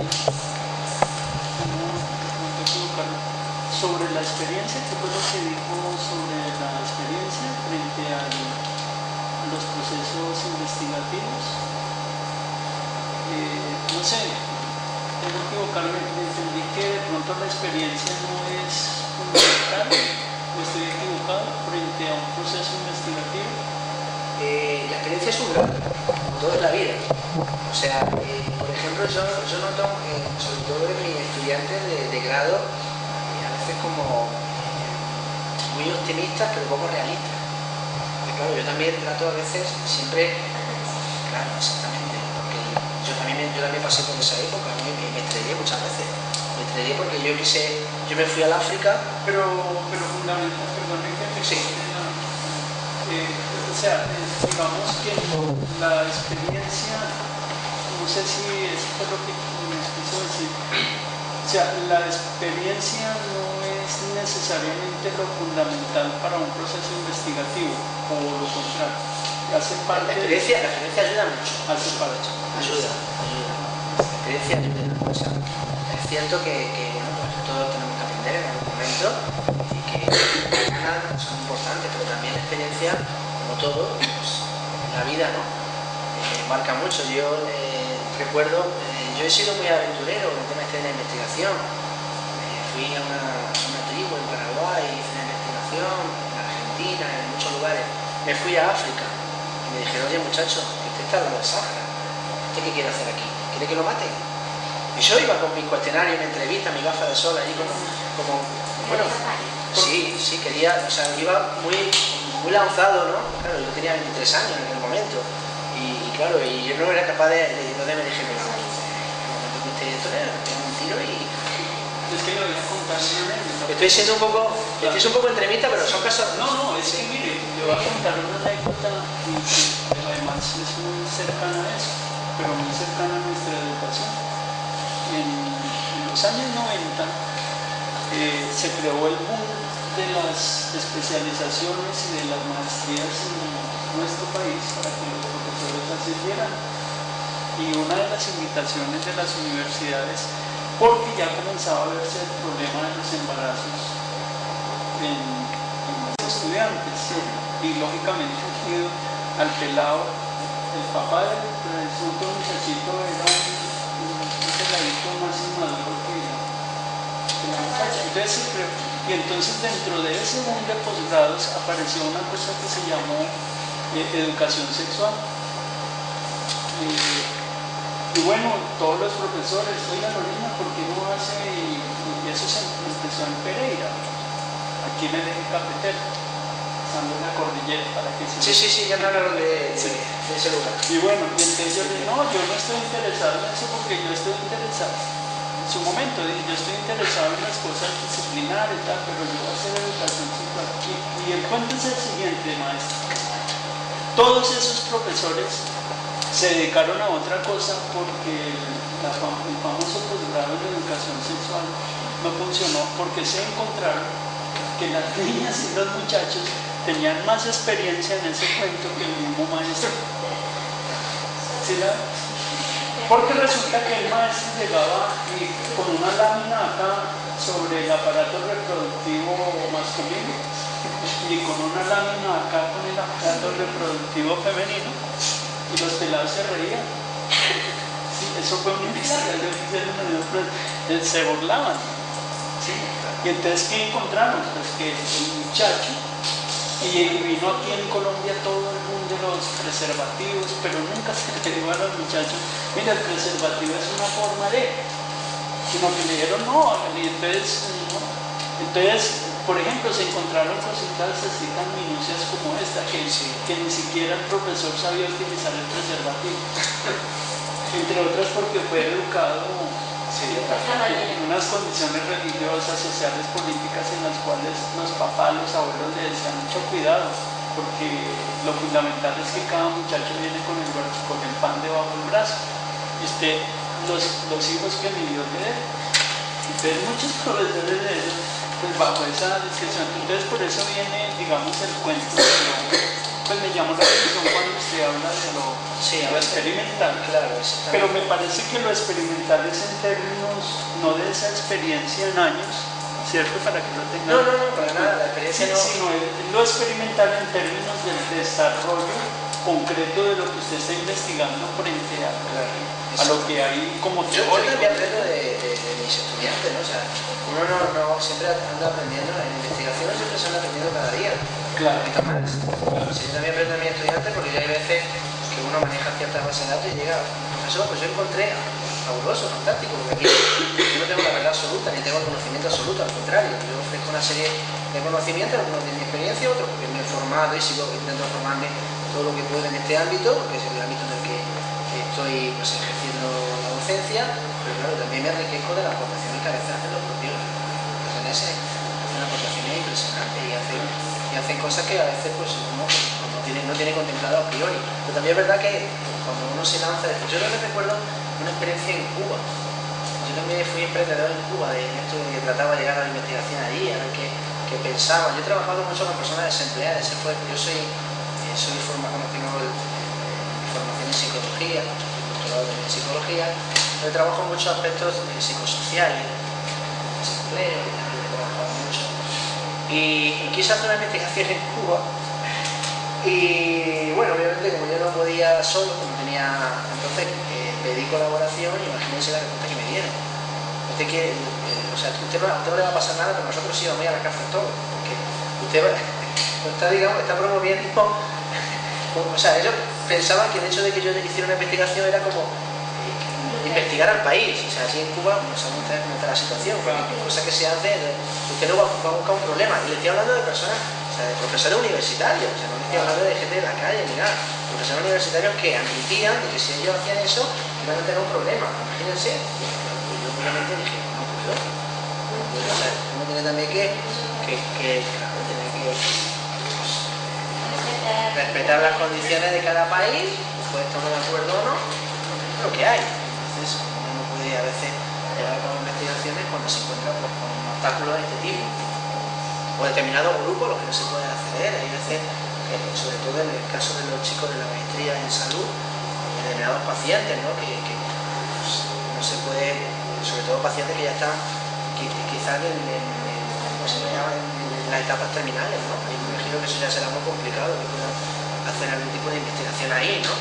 te equivocaron. Sobre la experiencia, ¿qué fue lo que dijo sobre la experiencia frente a los procesos investigativos? No sé, tengo que equivocarme, entendí que de pronto la experiencia no es fundamental, o estoy equivocado, frente a un proceso investigativo. La experiencia es un gran, como todo en la vida. O sea, por ejemplo, yo noto, sobre todo en mis estudiantes de grado, a veces como muy optimistas, pero poco realistas. Porque claro, yo también trato a veces siempre, claro, exactamente, porque yo también pasé por esa época, ¿no? Y me estrellé muchas veces. Me estrellé porque yo me fui al África. Pero fundamentalmente, perdón, sí. O sea, digamos que la experiencia no sé si eso fue lo que me quiso decir. O sea, la experiencia no es necesariamente lo fundamental para un proceso investigativo, o lo contrario. Hace parte La experiencia ayuda mucho. Hace parte. Ayuda. La experiencia ayuda. O sea, es cierto que bueno, pues todos tenemos que aprender en algún momento y que las ganas son importantes, pero también la experiencia, como todo, pues, la vida, ¿no? Marca mucho. Yo recuerdo, yo he sido muy aventurero en el tema de la investigación. Fui a una tribu en Paraguay, hice una investigación, en Argentina, en muchos lugares. Me fui a África y me dijeron, oye muchacho, usted está al lado del Sáhara, ¿usted qué quiere hacer aquí? ¿Quiere que lo mate? Y yo iba con mi cuestionario, mi entrevista, mi gafa de sol, allí como bueno, sí, quería, o sea, iba muy lanzado, ¿no? Claro, yo tenía 23 años en aquel momento. Y claro, y yo no era capaz de me dije, pero tengo un tiro y... Es que le voy a contar una anécdota. Estoy siendo un poco entrevista, pero son casos... No, es que mire, le voy a contar una anécdota y además es muy cercana a eso, pero muy cercana a nuestra educación. En los años 90 se creó el boom de las especializaciones y de las maestrías en nuestro país para que los profesores asistieran. Y una de las invitaciones de las universidades, porque ya comenzaba a verse el problema de los embarazos en los estudiantes, y lógicamente al pelado, el papá del presunto muchachito era un peladito más inmaduro que la muchacha. Entonces dentro de ese boom de posgrados apareció una cosa que se llamó educación sexual. Y bueno, todos los profesores, oigan, Lorena, ¿por qué no hace? Y eso se empezó en Pereira, aquí en el eje cafetero, estando en la cordillera, para que se... Sí, ya me hablaron de ese lugar. Y bueno, y entonces yo le dije, no, yo no estoy interesado en eso porque yo estoy interesado. En su momento dije, yo estoy interesado en las cosas disciplinares, tal, pero yo voy a hacer educación sexual. Y el cuento es el siguiente, maestro. Todos esos profesores se dedicaron a otra cosa porque el famoso posgrado en educación sexual no funcionó, porque se encontraron que las niñas y los muchachos tenían más experiencia en ese cuento que el mismo maestro. ¿Sí, porque resulta que el maestro llegaba y con una lámina acá sobre el aparato reproductivo masculino y con una lámina acá con el aparato reproductivo femenino, y los pelados se reían. Sí, eso fue una investigación que hicieron, se burlaban. ¿Sí? Y entonces, ¿qué encontramos? Pues que el muchacho, y vino aquí en Colombia todo el mundo de los preservativos, pero nunca se le dijo a los muchachos, mira, el preservativo es una forma de, sino que le dijeron no, y entonces, por ejemplo, se encontraron cositas así tan minucias como esta, que ni siquiera el profesor sabía utilizar el preservativo. Entre otras porque fue educado en unas condiciones religiosas, sociales, políticas en las cuales los papás, los abuelos le decían mucho cuidado, porque lo fundamental es que cada muchacho viene con el pan debajo del brazo. Los hijos que mi Dios le dé. Entonces muchos profesores de ellos, pues bajo esa descripción, entonces por eso viene, digamos, el cuento de pues me llamó la atención cuando usted habla de lo experimental. Claro, pero me parece que lo experimental es en términos, no de esa experiencia en años, ¿cierto? Para que lo tengan. No, para nada, la experiencia no. Sino lo experimental en términos del desarrollo concreto de lo que usted está investigando frente a lo que hay como teórico. Yo también aprendo de mis estudiantes, ¿no? O sea, uno no siempre anda aprendiendo, en investigación siempre se anda aprendiendo cada día. Claro. Un poquito más. Sí, yo también aprendo de mis estudiantes porque ya hay veces que uno maneja ciertas bases de datos y llega, profesor, pues yo encontré fabuloso, fantástico, porque aquí yo no tengo la verdad absoluta, ni tengo el conocimiento absoluto, al contrario, yo ofrezco una serie de conocimientos, algunos de mi experiencia, otros porque me he formado y sigo intentando formarme todo lo que puedo en este ámbito, porque es el ámbito en el que estoy pues, ejerciendo la docencia, pero claro, también me enriquezco de las aportaciones que a veces hacen los propios profesionales, hacen aportaciones impresionantes y hacen cosas que a veces pues uno no tiene contemplado a priori. Pero también es verdad que cuando uno se lanza, yo también recuerdo una experiencia en Cuba. Yo también fui emprendedor en Cuba, de esto que trataba de llegar a la investigación allí, a ver qué pensaba. Yo he trabajado mucho con personas desempleadas, yo tengo formación en psicología, doctorado en psicología, pero trabajo en muchos aspectos psicosociales, desempleo, he trabajado mucho. Y quise hacer una investigación en Cuba. Y bueno, obviamente como yo no podía solo, como tenía, entonces pedí colaboración y imagínense la respuesta que me dieron. Usted quiere, o sea, a usted no le va a pasar nada, pero nosotros sí vamos a ir a la cárcel todos, porque usted está, digamos, está promoviendo, o sea, ellos pensaban que el hecho de que yo hiciera una investigación era como investigar al país. O sea, así en Cuba no saben ustedes cómo está la situación, cualquier cosa que se hace, usted no va a buscar un problema. Y le estoy hablando de personas, o sea, de profesores universitarios, o sea, no le estoy hablando de gente de la calle, ni nada. Profesores universitarios que admitían de que si ellos hacían eso, iban a tener un problema. Imagínense. Y yo obviamente dije, no puedo. O sea, uno tiene también que respetar las condiciones de cada país, puede estar de acuerdo o no, es lo que hay. Entonces uno no puede a veces llevar a cabo investigaciones cuando se encuentra con obstáculos de este tipo. O determinados grupos, los que no se pueden acceder. Hay veces, sobre todo en el caso de los chicos de la maestría en salud, determinados pacientes, ¿no? Que no se puede, sobre todo pacientes que ya están quizás en las etapas terminales, ¿no? Ahí me imagino que eso ya será muy complicado, que puedan hacer algún tipo de investigación ahí, ¿no?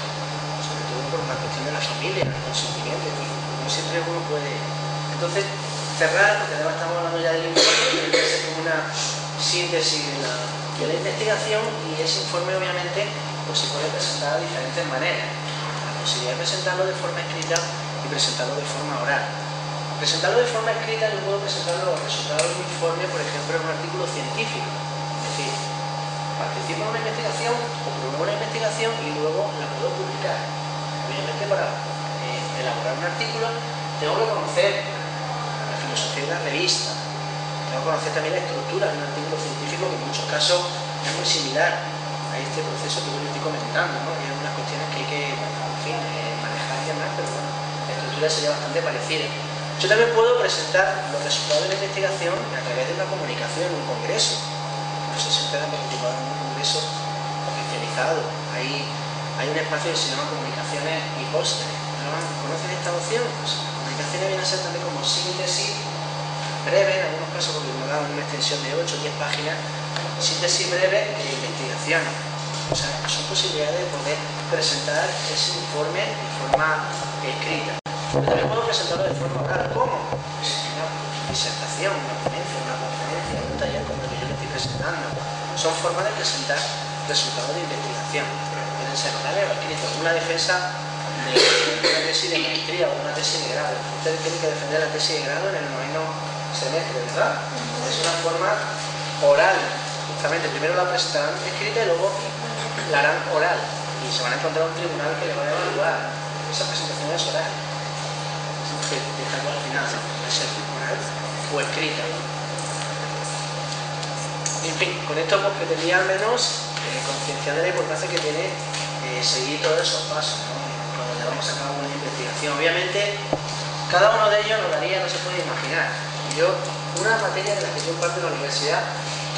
Sobre todo por la cuestión de la familia, el consentimiento, no siempre uno puede. Entonces, cerrar, porque además estamos hablando ya del informe, tiene que ser como una síntesis de la investigación, y ese informe obviamente pues se puede presentar de diferentes maneras. La posibilidad de presentarlo de forma escrita y presentarlo de forma oral. Presentarlo de forma escrita, yo puedo presentar los resultados de un informe, por ejemplo, en un artículo científico. Es decir, participo en una investigación o promuevo una investigación y luego la puedo publicar. Obviamente, para elaborar un artículo tengo que conocer la filosofía de la revista, tengo que conocer también la estructura de un artículo científico, que en muchos casos es muy similar a este proceso que yo les estoy comentando, ¿no? Hay algunas cuestiones que hay que, en fin, manejar y demás, pero bueno, la estructura sería bastante parecida. Yo también puedo presentar los resultados de la investigación a través de una comunicación en un congreso. No sé si ustedes han participado en un congreso especializado. Hay un espacio que se llama comunicaciones y pósteres. ¿Conocen esta opción? Pues comunicaciones viene a ser también como síntesis breve, en algunos casos porque me dan una extensión de 8 o 10 páginas, síntesis breve de investigaciones. O sea, son posibilidades de poder presentar ese informe de forma escrita. Pero también puedo presentarlo de forma oral. ¿Cómo? Una disertación, una ponencia, una conferencia, un taller como el que yo le estoy presentando. Son formas de presentar resultados de investigación. Pueden ser orales o escritos. Una defensa de una tesis de maestría o una tesis de grado. Ustedes tienen que defender la tesis de grado en el 9º semestre, ¿verdad? Es una forma oral. Justamente, primero la presentarán escrita y luego la harán oral. Y se van a encontrar un tribunal que le va a evaluar. Esa presentación es oral. Al final, puede ser oral o escrita. En fin, con esto pues pretendía al menos concienciar de la importancia que tiene seguir todos esos pasos, ¿no? Cuando llevamos a cabo una investigación. Obviamente, cada uno de ellos nos daría, no se puede imaginar. Una materia de la que yo parto en la universidad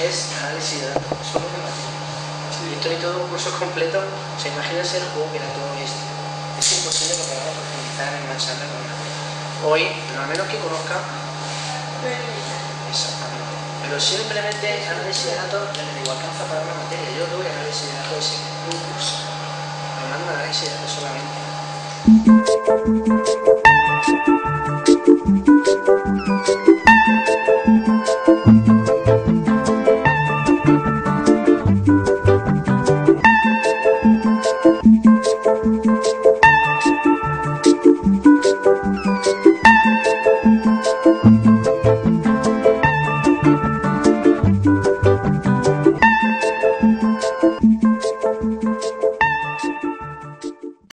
es análisis de datos, solo una materia. Y estoy todo un curso completo, o sea, imagínense el juego que era todo esto. Es imposible que podamos profundizar en una charla con una. Hoy, pero al menos que conozcan, exactamente. Pero simplemente análisis de datos les digo, alcanza para una materia. Yo doy análisis de datos en un curso, hablando de análisis de datos solamente.